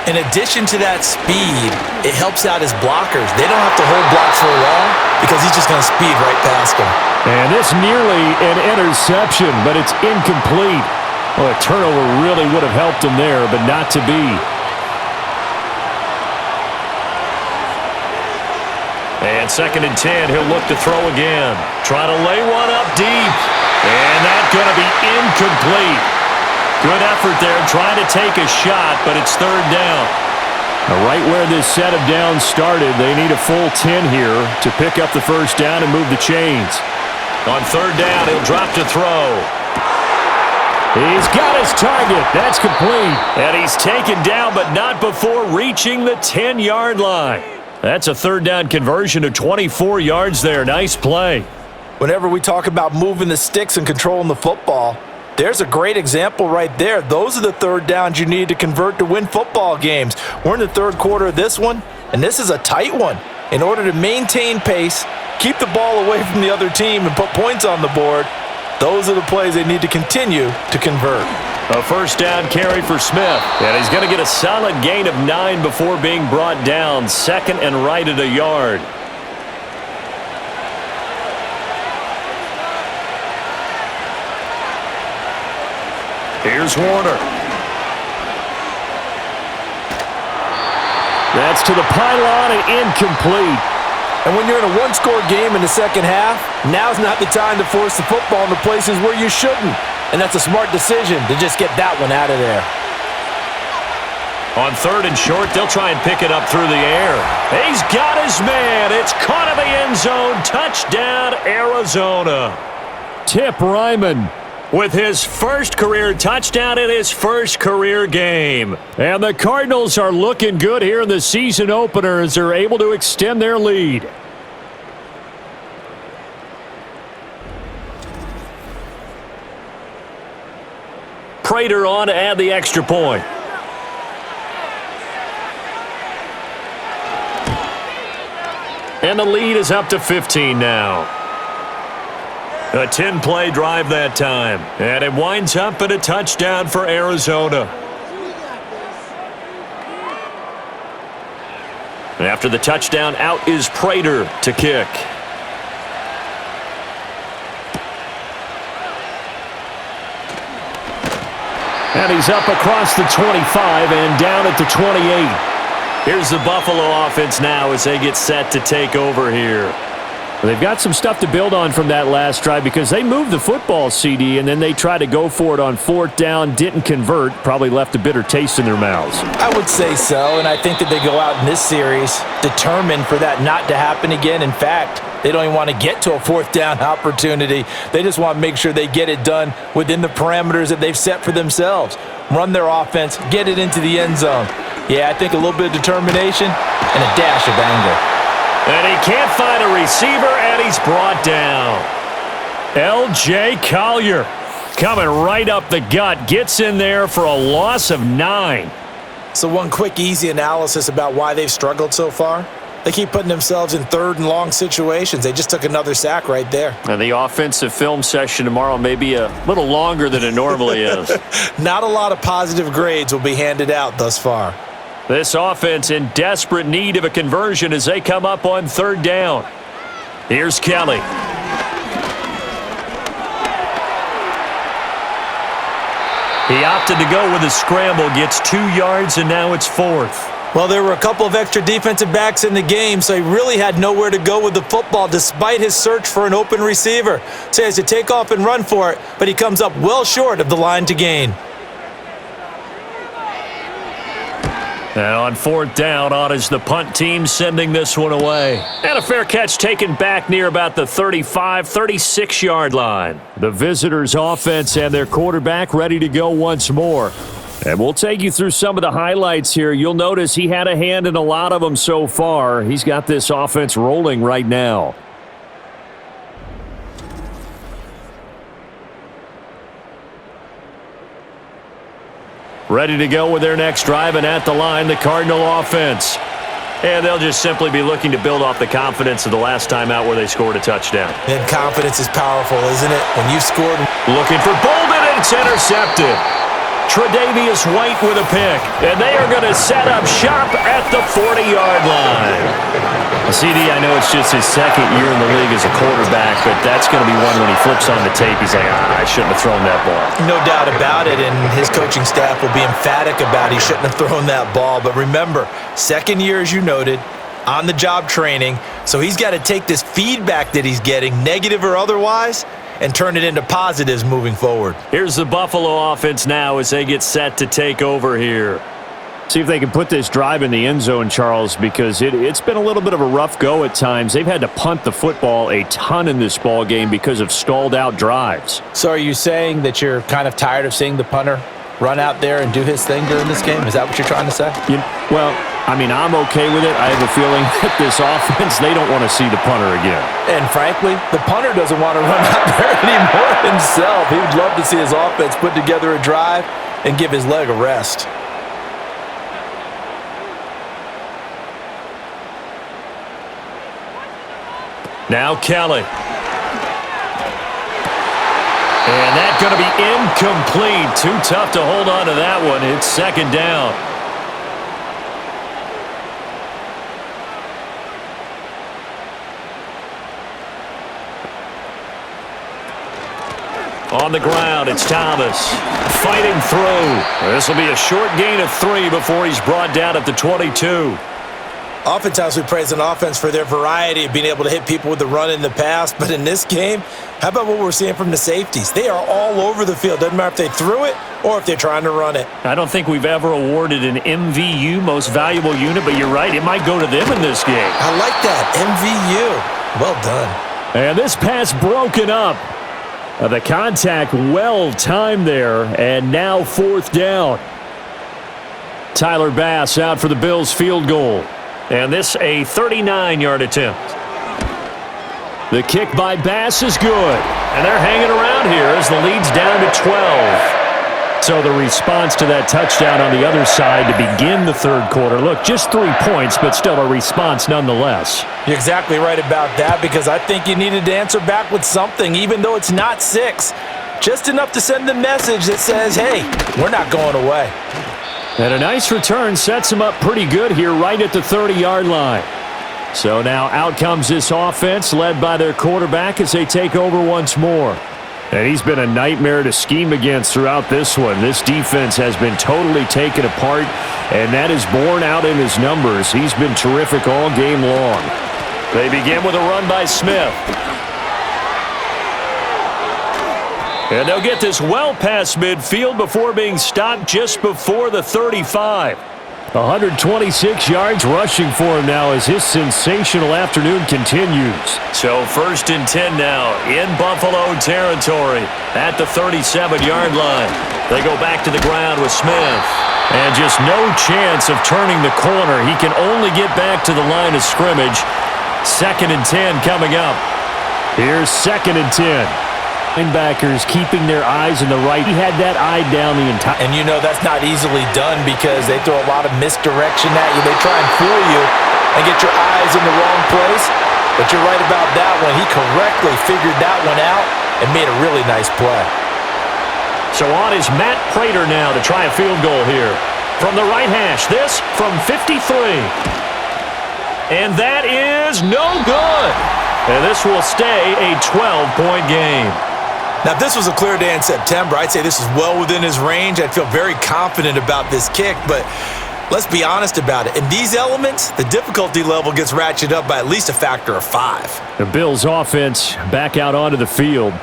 In addition to that speed, it helps out his blockers. They don't have to hold blocks for long because he's just going to speed right past them. And it's nearly an interception, but it's incomplete. Well, a turnover really would have helped him there, but not to be. And 2nd and 10, he'll look to throw again. Try to lay one up deep. And that's going to be incomplete. Good effort there, trying to take a shot, but it's 3rd down. Now, right where this set of downs started, they need a full 10 here to pick up the 1st down and move the chains. On 3rd down, he'll drop to throw. He's got his target. That's complete. And he's taken down, but not before reaching the 10-yard line. That's a 3rd down conversion of 24 yards there. Nice play. Whenever we talk about moving the sticks and controlling the football, there's a great example right there. Those are the 3rd downs you need to convert to win football games. We're in the 3rd quarter of this one, and this is a tight one. In order to maintain pace, keep the ball away from the other team, and put points on the board, those are the plays they need to continue to convert. A 1st down carry for Smith. And he's going to get a solid gain of 9 before being brought down. 2nd and right at a yard. Here's Warner. That's to the pylon and incomplete. And when you're in a one-score game in the 2nd half, now's not the time to force the football in the places where you shouldn't. And that's a smart decision to just get that one out of there. On 3rd and short, they'll try and pick it up through the air. He's got his man. It's caught in the end zone. Touchdown, Arizona. Tip Ryman with his 1st career touchdown in his 1st career game. And the Cardinals are looking good here in the season opener as they're able to extend their lead. Prater on to add the extra point. And the lead is up to 15 now. A 10-play drive that time. And it winds up in a touchdown for Arizona. And after the touchdown, out is Prater to kick. And he's up across the 25 and down at the 28. Here's the Buffalo offense now as they get set to take over here. Well, they've got some stuff to build on from that last drive because they moved the football, CD, and then they tried to go for it on 4th down, didn't convert, probably left a bitter taste in their mouths. I would say so, and I think that they go out in this series determined for that not to happen again. In fact, they don't even want to get to a 4th down opportunity. They just want to make sure they get it done within the parameters that they've set for themselves. Run their offense, get it into the end zone. Yeah, I think a little bit of determination and a dash of anger. And he can't find a receiver, and he's brought down. L.J. Collier coming right up the gut, gets in there for a loss of 9. So one quick, easy analysis about why they've struggled so far. They keep putting themselves in 3rd and long situations. They just took another sack right there. And the offensive film session tomorrow may be a little longer than it normally is. Not a lot of positive grades will be handed out thus far. This offense in desperate need of a conversion as they come up on 3rd down. Here's Kelly. He opted to go with a scramble, gets 2 yards, and now it's 4th. Well, there were a couple of extra defensive backs in the game, so he really had nowhere to go with the football despite his search for an open receiver. So he has to take off and run for it, but he comes up well short of the line to gain. And on 4th down, on is the punt team sending this one away. And a fair catch taken back near about the 35, 36-yard line. The visitors' offense and their quarterback ready to go once more. And we'll take you through some of the highlights here. You'll notice he had a hand in a lot of them so far. He's got this offense rolling right now. Ready to go with their next drive, and at the line, the Cardinal offense. And they'll just simply be looking to build off the confidence of the last time out where they scored a touchdown. And confidence is powerful, isn't it? When you've scored. Looking for Bolden, and it's intercepted. Tre'Davious White with a pick. And they are going to set up shop at the 40-yard line. CD, I know it's just his second year in the league as a quarterback, but that's going to be one when he flips on the tape. He's like, I shouldn't have thrown that ball. No doubt about it, and his coaching staff will be emphatic about he shouldn't have thrown that ball. But remember, second year, as you noted, on-the-job training, so he's got to take this feedback that he's getting, negative or otherwise, and turn it into positives moving forward. Here's the Buffalo offense now as they get set to take over here. See if they can put this drive in the end zone, Charles, because it's been a little bit of a rough go at times. They've had to punt the football a ton in this ball game because of stalled-out drives. So are you saying that you're kind of tired of seeing the punter run out there and do his thing during this game? Is that what you're trying to say? Well, I mean, I'm okay with it. I have a feeling that this offense, they don't want to see the punter again. And frankly, the punter doesn't want to run out there anymore himself. He would love to see his offense put together a drive and give his leg a rest. Now Kelly. And that's going to be incomplete. Too tough to hold on to that one. It's second down. On the ground, it's Thomas. Fighting through. This will be a short gain of 3 before he's brought down at the 22. Oftentimes we praise an offense for their variety of being able to hit people with the run in the past, but in this game, how about what we're seeing from the safeties? They are all over the field. Doesn't matter if they threw it or if they're trying to run it. I don't think we've ever awarded an MVU, most valuable unit, but you're right, it might go to them in this game. I like that, MVU. Well done. And this pass broken up. The contact well timed there, and now fourth down. Tyler Bass out for the Bills field goal. And this a 39-yard attempt. The kick by Bass is good. And they're hanging around here as the lead's down to 12. So the response to that touchdown on the other side to begin the third quarter. Look, just 3 points, but still a response nonetheless. You're exactly right about that, because I think you needed to answer back with something, even though it's not 6. Just enough to send the message that says, hey, we're not going away. And a nice return sets him up pretty good here right at the 30-yard line. So now out comes this offense led by their quarterback as they take over once more. And he's been a nightmare to scheme against throughout this one. This defense has been totally taken apart, and that is borne out in his numbers. He's been terrific all game long. They begin with a run by Smith. And they'll get this well past midfield before being stopped just before the 35. 126 yards rushing for him now as his sensational afternoon continues. So 1st and 10 now in Buffalo territory at the 37-yard line. They go back to the ground with Smith. And just no chance of turning the corner. He can only get back to the line of scrimmage. 2nd and 10 coming up. Here's 2nd and 10. Linebackers keeping their eyes in the right. He had that eye down the entire. And you know that's not easily done because they throw a lot of misdirection at you. They try and fool you and get your eyes in the wrong place. But you're right about that one. He correctly figured that one out and made a really nice play. So on is Matt Prater now to try a field goal here. From the right hash, this from 53. And that is no good. And this will stay a 12-point game. Now, if this was a clear day in September, I'd say this is well within his range. I'd feel very confident about this kick, but let's be honest about it. In these elements, the difficulty level gets ratcheted up by at least a factor of 5. The Bills' offense back out onto the field.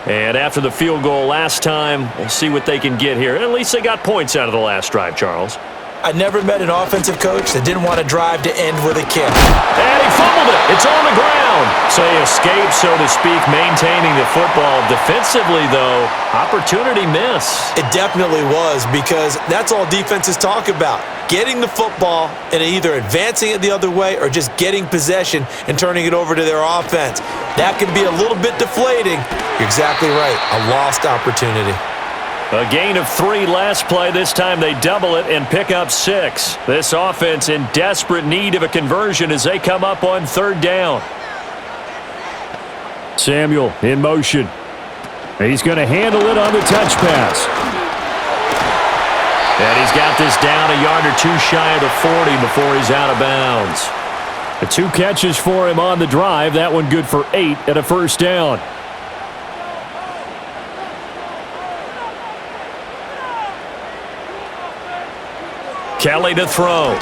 And after the field goal last time, we'll see what they can get here. At least they got points out of the last drive, Charles. I never met an offensive coach that didn't want to drive to end with a kick. And he fumbled it. It's on the ground. So he escaped, so to speak, maintaining the football. Defensively, though, opportunity miss. It definitely was, because that's all defenses talk about. Getting the football and either advancing it the other way or just getting possession and turning it over to their offense. That can be a little bit deflating. You're exactly right. A lost opportunity. A gain of 3 last play. This time they double it and pick up 6. This offense in desperate need of a conversion as they come up on 3rd down. Samuel in motion. He's going to handle it on the touch pass. And he's got this down a yard or two shy of the 40 before he's out of bounds. The 2 catches for him on the drive. That one good for 8 and a first down. Kelly to throw.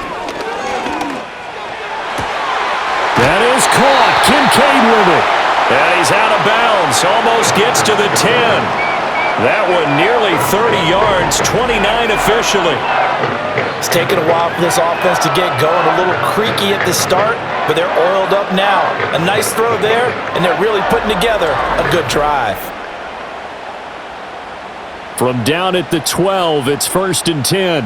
That is caught. Kincaid with it. And he's out of bounds. Almost gets to the 10. That one nearly 30 yards, 29 officially. It's taken a while for this offense to get going. A little creaky at the start, but they're oiled up now. A nice throw there, and they're really putting together a good drive. From down at the 12, it's 1st and 10.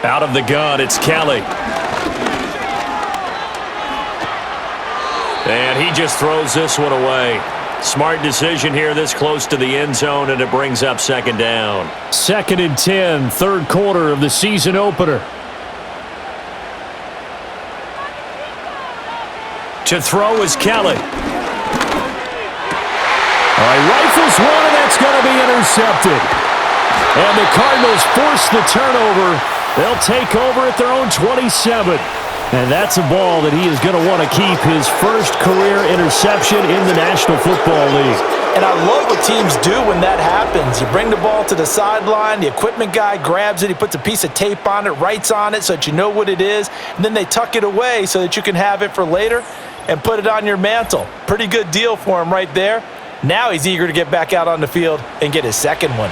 Out of the gun, it's Kelly. And he just throws this one away. Smart decision here this close to the end zone, and it brings up 2nd down. 2nd and 10, 3rd quarter of the season opener. To throw is Kelly. All right, rifles one, and that's going to be intercepted. And the Cardinals force the turnover. They'll take over at their own 27. And that's a ball that he is going to want to keep, his first career interception in the National Football League. And I love what teams do when that happens. You bring the ball to the sideline, the equipment guy grabs it, he puts a piece of tape on it, writes on it so that you know what it is, and then they tuck it away so that you can have it for later and put it on your mantle. Pretty good deal for him right there. Now he's eager to get back out on the field and get his second one.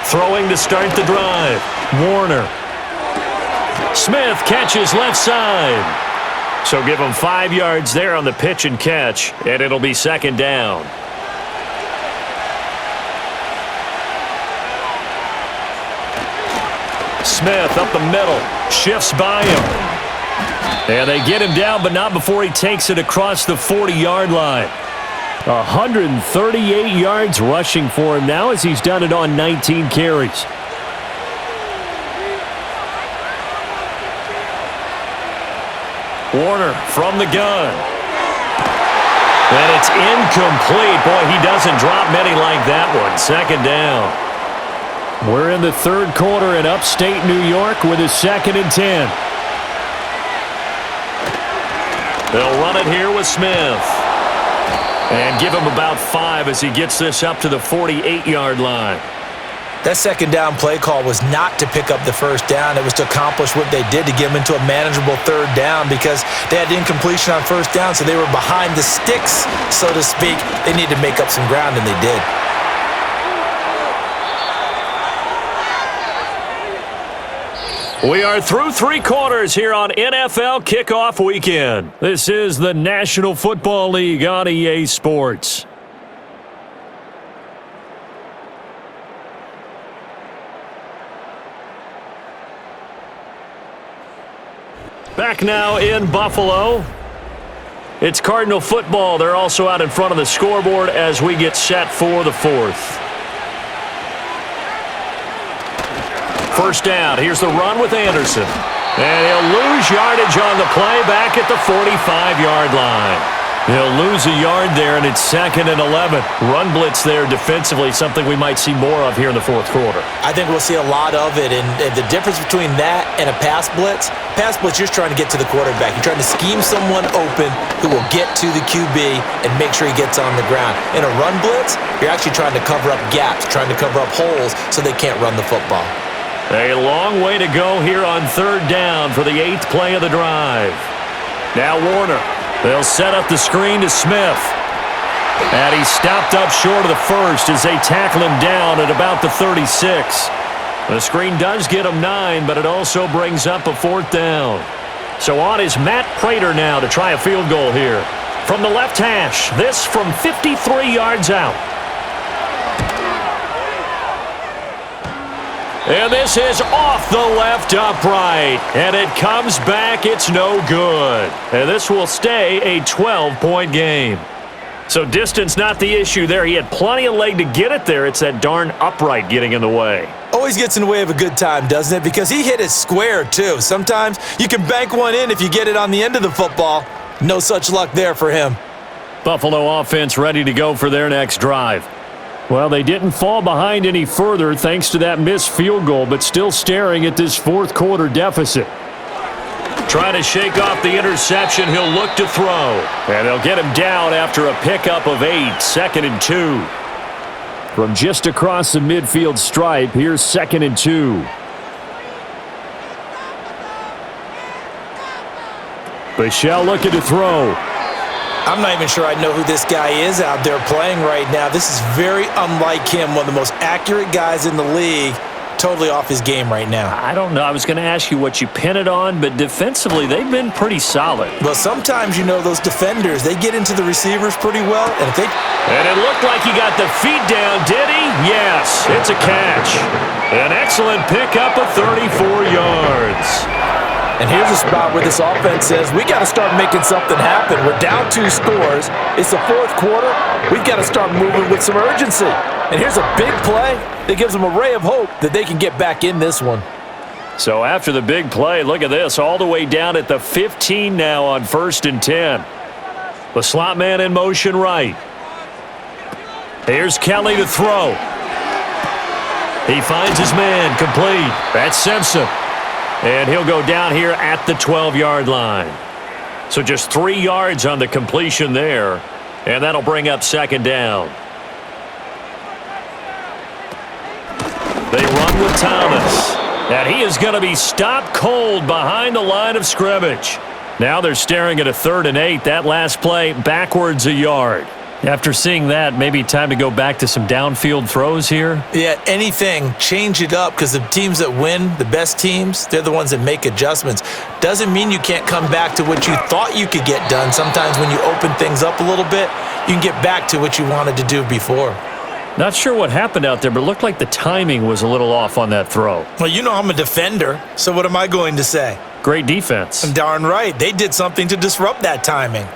Throwing to start the drive. Warner. Smith catches left side. So give him 5 yards there on the pitch and catch, and it'll be 2nd down. Smith up the middle. Shifts by him. And they get him down, but not before he takes it across the 40-yard line. 138 yards rushing for him now as he's done it on 19 carries. Warner from the gun. And it's incomplete. Boy, he doesn't drop many like that one. 2nd down. We're in the 3rd quarter in upstate New York with a 2nd and 10. They'll run it here with Smith. And give him about 5 as he gets this up to the 48-yard line. That 2nd down play call was not to pick up the 1st down. It was to accomplish what they did, to get them into a manageable 3rd down, because they had incompletion on 1st down, so they were behind the sticks, so to speak. They needed to make up some ground, and they did. We are through 3 quarters here on NFL Kickoff Weekend. This is the National Football League on EA Sports. Back now in Buffalo. It's Cardinal football. They're also out in front of the scoreboard as we get set for the 4th. 1st down. Here's the run with Anderson. And he'll lose yardage on the play back at the 45-yard line. He'll lose a yard there, and it's 2nd and 11. Run blitz there defensively, something we might see more of here in the 4th quarter. I think we'll see a lot of it, and the difference between that and a pass blitz, you're trying to get to the quarterback. You're trying to scheme someone open who will get to the QB and make sure he gets on the ground. In a run blitz, you're actually trying to cover up gaps, trying to cover up holes so they can't run the football. A long way to go here on 3rd down for the 8th play of the drive. Now Warner. They'll set up the screen to Smith. And he's stopped up short of the 1st as they tackle him down at about the 36. The screen does get him 9, but it also brings up a 4th down. So on is Matt Prater now to try a field goal here. From the left hash, this from 53 yards out. And this is off the left upright. And it comes back. It's no good. And this will stay a 12-point game. So distance not the issue there. He had plenty of leg to get it there. It's that darn upright getting in the way. Always gets in the way of a good time, doesn't it? Because he hit it square, too. Sometimes you can bank one in if you get it on the end of the football. No such luck there for him. Buffalo offense ready to go for their next drive. Well, they didn't fall behind any further thanks to that missed field goal, but still staring at this fourth quarter deficit. Trying to shake off the interception, he'll look to throw. And they'll get him down after a pickup of 8, 2nd and 2. From just across the midfield stripe, here's 2nd and 2. Bichelle looking to throw. I'm not even sure I know who this guy is out there playing right now. This is very unlike him, one of the most accurate guys in the league. Totally off his game right now. I don't know. I was going to ask you what you pin it on, but defensively, they've been pretty solid. Well, sometimes, those defenders, they get into the receivers pretty well. And it looked like he got the feet down, did he? Yes, it's a catch. An excellent pickup of 34 yards. And here's a spot where this offense says, we got to start making something happen. We're down 2 scores. It's the fourth quarter. We've got to start moving with some urgency. And here's a big play that gives them a ray of hope that they can get back in this one. So after the big play, look at this, all the way down at the 15 now on 1st and 10. The slot man in motion right. Here's Kelly to throw. He finds his man, complete. That's Simpson. And he'll go down here at the 12-yard line. So just 3 yards on the completion there. And that'll bring up 2nd down. They run with Thomas. And he is going to be stopped cold behind the line of scrimmage. Now they're staring at a 3rd and 8. That last play backwards a yard. After seeing that, maybe time to go back to some downfield throws here? Yeah, anything. Change it up because the teams that win, the best teams, they're the ones that make adjustments. Doesn't mean you can't come back to what you thought you could get done. Sometimes when you open things up a little bit, you can get back to what you wanted to do before. Not sure what happened out there, but it looked like the timing was a little off on that throw. Well, I'm a defender, so what am I going to say? Great defense. Darn right. They did something to disrupt that timing.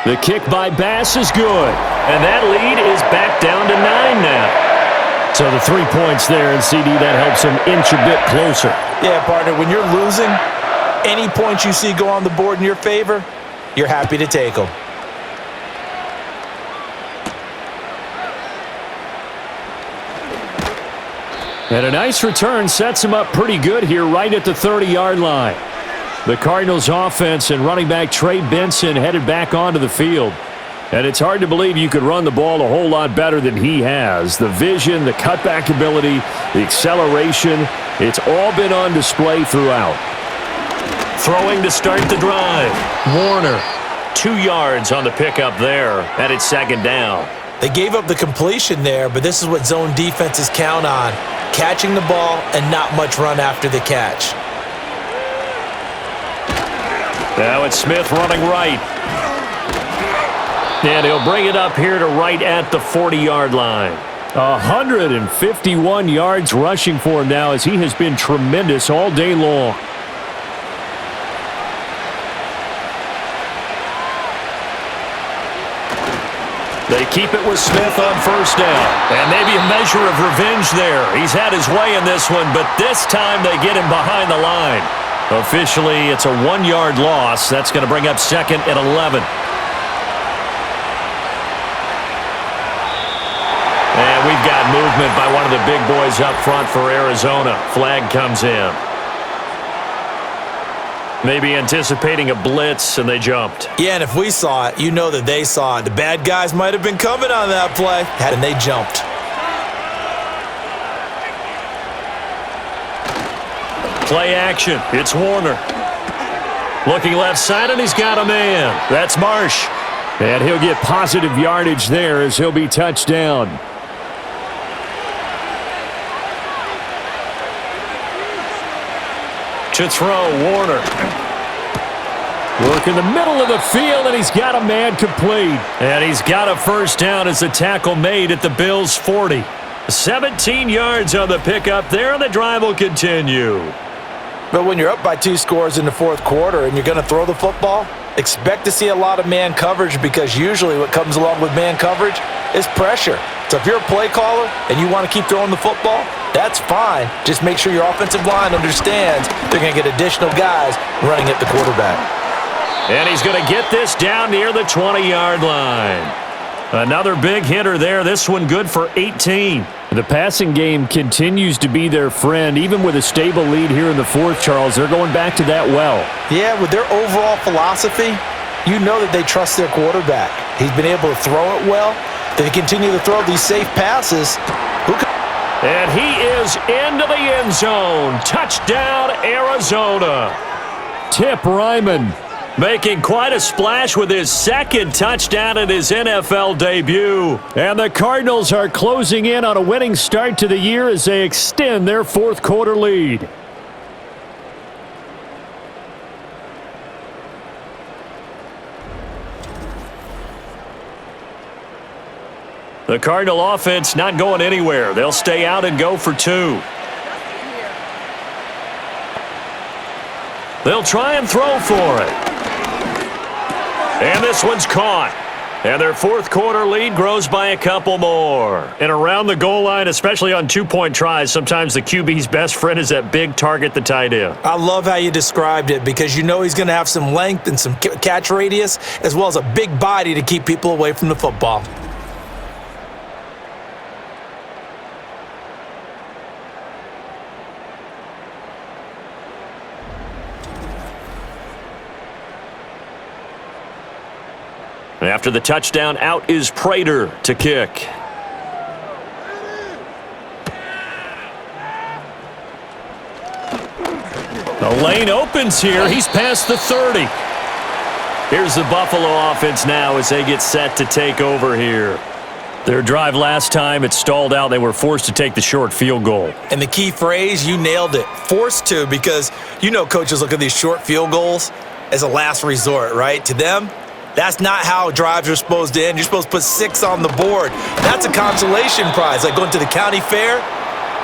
The kick by Bass is good, and that lead is back down to 9 now. So the 3 points there, and CD, that helps them inch a bit closer. Yeah, partner, when you're losing, any points you see go on the board in your favor, you're happy to take them. And a nice return sets him up pretty good here right at the 30-yard line. The Cardinals offense and running back Trey Benson headed back onto the field. And it's hard to believe you could run the ball a whole lot better than he has. The vision, the cutback ability, the acceleration, it's all been on display throughout. Throwing to start the drive. Warner, 2 yards on the pickup there, and it's 2nd down. They gave up the completion there, but this is what zone defenses count on. Catching the ball and not much run after the catch. Now it's Smith running right. And he'll bring it up here to right at the 40-yard line. 151 yards rushing for him now as he has been tremendous all day long. They keep it with Smith on 1st down. And maybe a measure of revenge there. He's had his way in this one, but this time they get him behind the line. Officially, it's a 1-yard loss. That's going to bring up 2nd and 11. And we've got movement by one of the big boys up front for Arizona. Flag comes in. Maybe anticipating a blitz, and they jumped. Yeah, and if we saw it, you know that they saw it. The bad guys might have been coming on that play, and they jumped. Play action. It's Warner. Looking left side, and he's got a man. That's Marsh. And he'll get positive yardage there as he'll be touched down. To throw, Warner. Work in the middle of the field, and he's got a man complete. And he's got a 1st down as the tackle made at the Bills' 40. 17 yards on the pickup there, and the drive will continue. But when you're up by 2 scores in the fourth quarter and you're going to throw the football, expect to see a lot of man coverage, because usually what comes along with man coverage is pressure. So if you're a play caller and you want to keep throwing the football, that's fine. Just make sure your offensive line understands they're going to get additional guys running at the quarterback. And he's going to get this down near the 20-yard line. Another big hitter there. This one good for 18. The passing game continues to be their friend. Even with a stable lead here in the fourth, Charles, they're going back to that well. Yeah, with their overall philosophy, you know that they trust their quarterback. He's been able to throw it well. They continue to throw these safe passes. And he is into the end zone. Touchdown, Arizona. Tip Ryman making quite a splash with his second touchdown in his NFL debut. And the Cardinals are closing in on a winning start to the year as they extend their fourth quarter lead. The Cardinal offense not going anywhere. They'll stay out and go for 2. They'll try and throw for it. And this one's caught. And their fourth quarter lead grows by a couple more. And around the goal line, especially on 2-point tries, sometimes the QB's best friend is that big target, the tight end. I love how you described it, because you know he's going to have some length and some catch radius, as well as a big body to keep people away from the football. After the touchdown, out is Prater to kick. The lane opens here. He's past the 30. Here's the Buffalo offense now as they get set to take over here. Their drive last time, it stalled out. They were forced to take the short field goal. And the key phrase, you nailed it, forced to, because you know coaches look at these short field goals as a last resort, right? To them, that's not how drives are supposed to end. You're supposed to put 6 on the board. That's a consolation prize, like going to the county fair.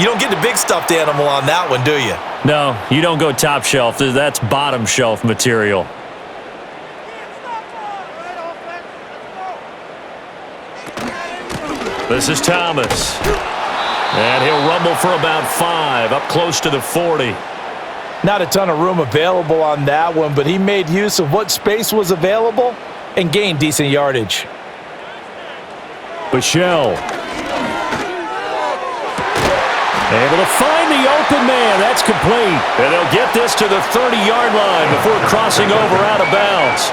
You don't get the big stuffed animal on that one, do you? No, you don't go top shelf. That's bottom shelf material. This is Thomas. And he'll rumble for about 5, up close to the 40. Not a ton of room available on that one, but he made use of what space was available and gained decent yardage. Bichelle. Able to find the open man. That's complete. And they'll get this to the 30-yard line before crossing over out of bounds.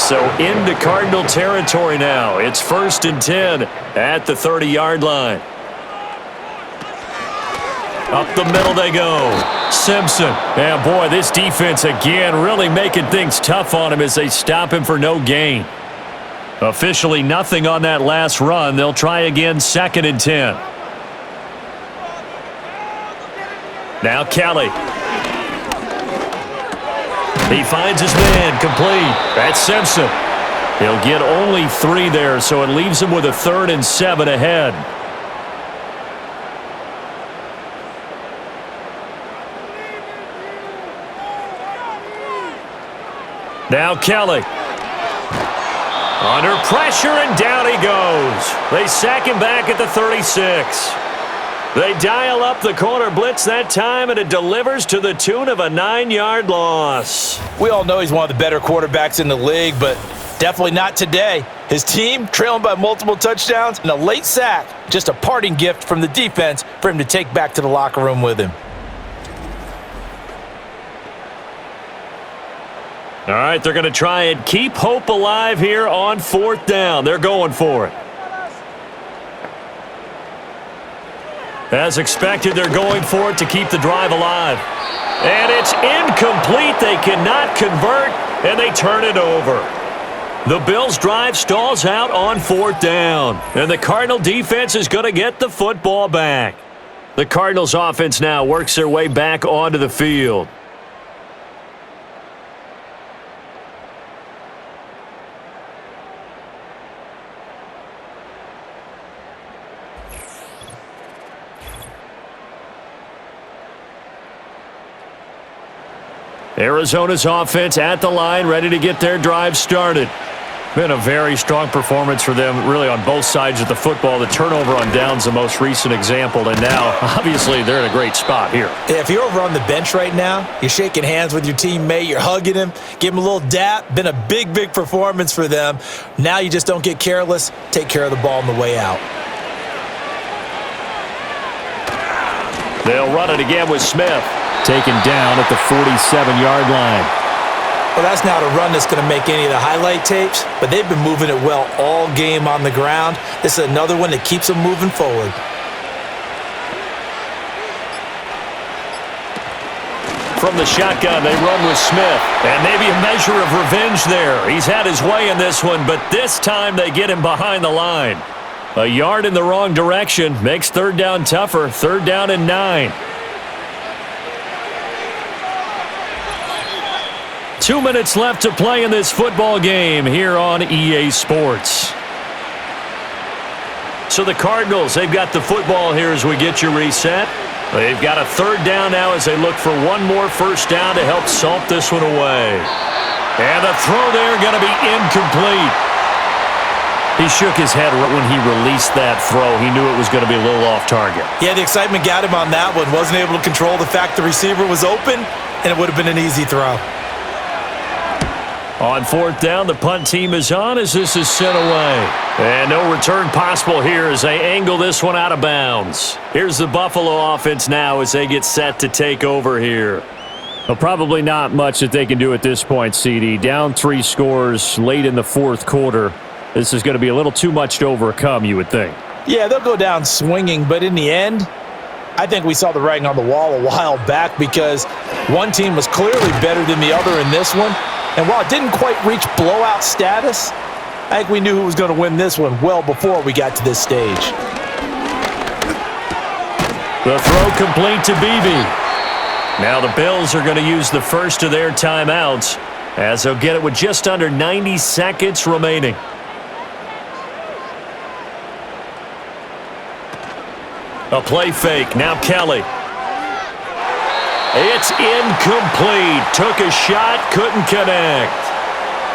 So into Cardinal territory now. It's 1st and 10 at the 30-yard line. Up the middle they go. Simpson. And boy, this defense again really making things tough on him as they stop him for no gain. Officially nothing on that last run. They'll try again 2nd and 10. Now Kelly. He finds his man, complete. That's Simpson. He'll get only 3 there, so it leaves him with a 3rd and 7 ahead. Now Kelly. Under pressure, and down he goes. They sack him back at the 36. They dial up the corner blitz that time, and it delivers to the tune of a 9-yard loss. We all know he's one of the better quarterbacks in the league, but definitely not today. His team trailing by multiple touchdowns and a late sack. Just a parting gift from the defense for him to take back to the locker room with him. All right, they're going to try and keep hope alive here on 4th down. They're going for it. As expected, they're going for it to keep the drive alive. And it's incomplete. They cannot convert, and they turn it over. The Bills' drive stalls out on 4th down, and the Cardinal defense is going to get the football back. The Cardinals' offense now works their way back onto the field. Arizona's offense at the line, ready to get their drive started. Been a very strong performance for them, really, on both sides of the football. The turnover on downs, the most recent example, and now, obviously, they're in a great spot here. Yeah, if you're over on the bench right now, you're shaking hands with your teammate, you're hugging him, give him a little dap. Been a big, big performance for them. Now you just don't get careless. Take care of the ball on the way out. They'll run it again with Smith. Taken down at the 47-yard line. Well, that's not a run that's going to make any of the highlight tapes, but they've been moving it well all game on the ground. This is another one that keeps them moving forward. From the shotgun, they run with Smith. And maybe a measure of revenge there. He's had his way in this one, but this time they get him behind the line. A yard in the wrong direction makes third down tougher. Third down and 9. 2 minutes left to play in this football game here on EA Sports. So the Cardinals, they've got the football here as we get you reset. They've got a third down now as they look for one more first down to help salt this one away. And the throw there going to be incomplete. He shook his head when he released that throw. He knew it was going to be a little off target. Yeah, the excitement got him on that one. Wasn't able to control the fact the receiver was open, and it would have been an easy throw. On fourth down, the punt team is on as this is sent away. And no return possible here as they angle this one out of bounds. Here's the Buffalo offense now as they get set to take over here. Well, probably not much that they can do at this point, CD. Down 3 scores late in the fourth quarter. This is going to be a little too much to overcome, you would think. Yeah, they'll go down swinging, but in the end, I think we saw the writing on the wall a while back because one team was clearly better than the other in this one. And while it didn't quite reach blowout status, I think we knew who was going to win this one well before we got to this stage. The throw complete to Beebe. Now the Bills are going to use the first of their timeouts as they'll get it with just under 90 seconds remaining. A play fake. Now Kelly. It's incomplete. Took a shot, couldn't connect.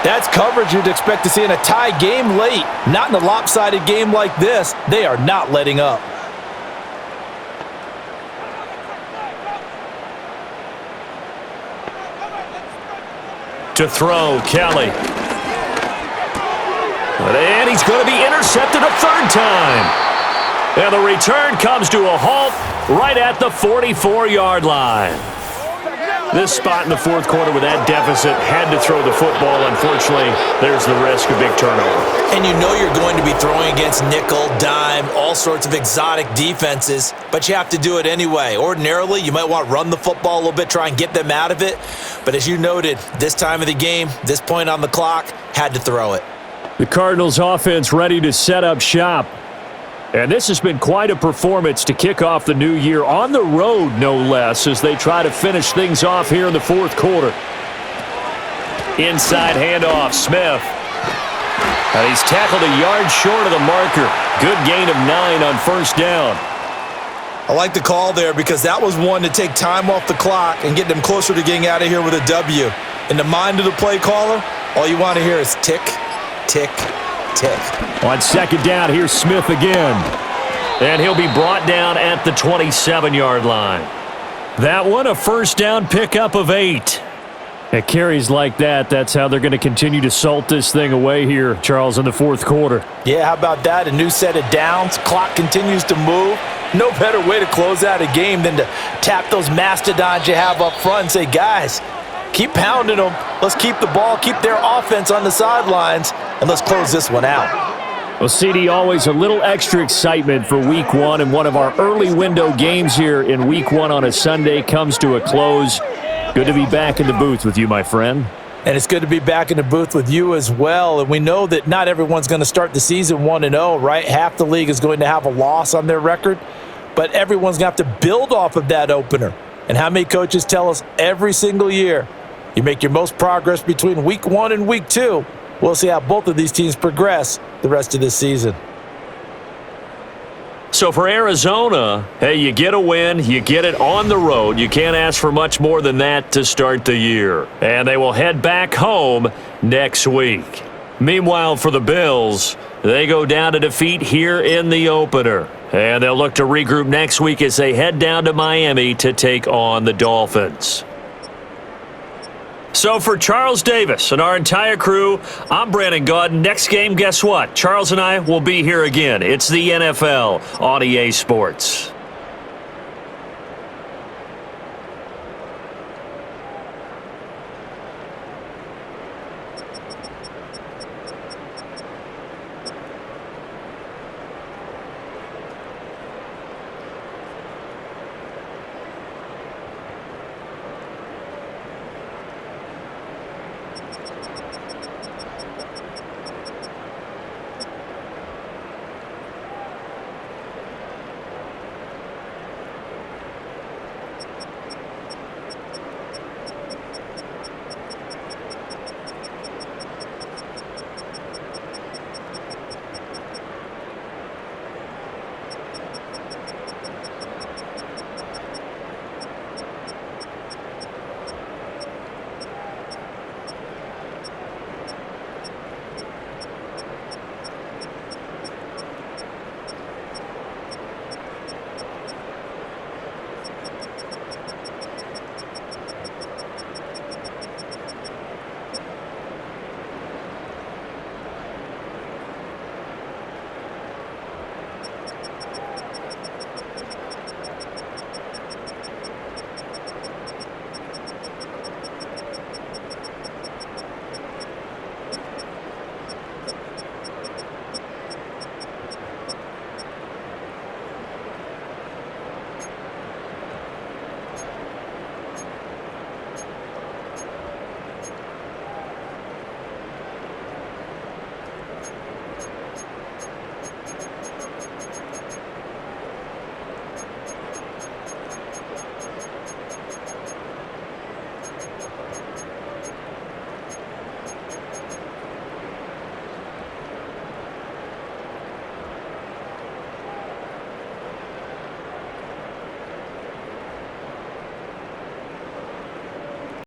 That's coverage you'd expect to see in a tie game late. Not in a lopsided game like this. They are not letting up. To throw, Kelly. And he's going to be intercepted a third time. And the return comes to a halt right at the 44-yard line. This spot in the fourth quarter with that deficit had to throw the football. Unfortunately, there's the risk of big turnover. And you know you're going to be throwing against nickel, dime, all sorts of exotic defenses, but you have to do it anyway. Ordinarily, you might want to run the football a little bit, try and get them out of it. But as you noted, this time of the game, this point on the clock, had to throw it. The Cardinals offense ready to set up shop. And this has been quite a performance to kick off the new year on the road, no less, as they try to finish things off here in the fourth quarter. Inside handoff, Smith. And he's tackled a yard short of the marker. Good gain of 9 on first down. I like the call there because that was one to take time off the clock and get them closer to getting out of here with a W. In the mind of the play caller, all you want to hear is tick, tick, tick. On second down, here's Smith again. And he'll be brought down at the 27-yard line. That one, a first down pickup of 8. At carries like that, that's how they're going to continue to salt this thing away here, Charles, in the fourth quarter. Yeah, how about that? A new set of downs. Clock continues to move. No better way to close out a game than to tap those mastodons you have up front and say, guys, keep pounding them. Let's keep the ball, keep their offense on the sidelines, and let's close this one out. Well, CD, always a little extra excitement for Week 1, and one of our early window games here in Week 1 on a Sunday comes to a close. Good to be back in the booth with you, my friend. And it's good to be back in the booth with you as well. And we know that not everyone's going to start the season 1-0, right? Half the league is going to have a loss on their record, but everyone's going to have to build off of that opener. And how many coaches tell us every single year, you make your most progress between Week 1 and Week 2. We'll see how both of these teams progress the rest of this season. So for Arizona, hey, you get a win, you get it on the road. You can't ask for much more than that to start the year. And they will head back home next week. Meanwhile, for the Bills, they go down to defeat here in the opener. And they'll look to regroup next week as they head down to Miami to take on the Dolphins. So for Charles Davis and our entire crew, I'm Brandon Gaudin. Next game, guess what? Charles and I will be here again. It's the NFL on EA Sports.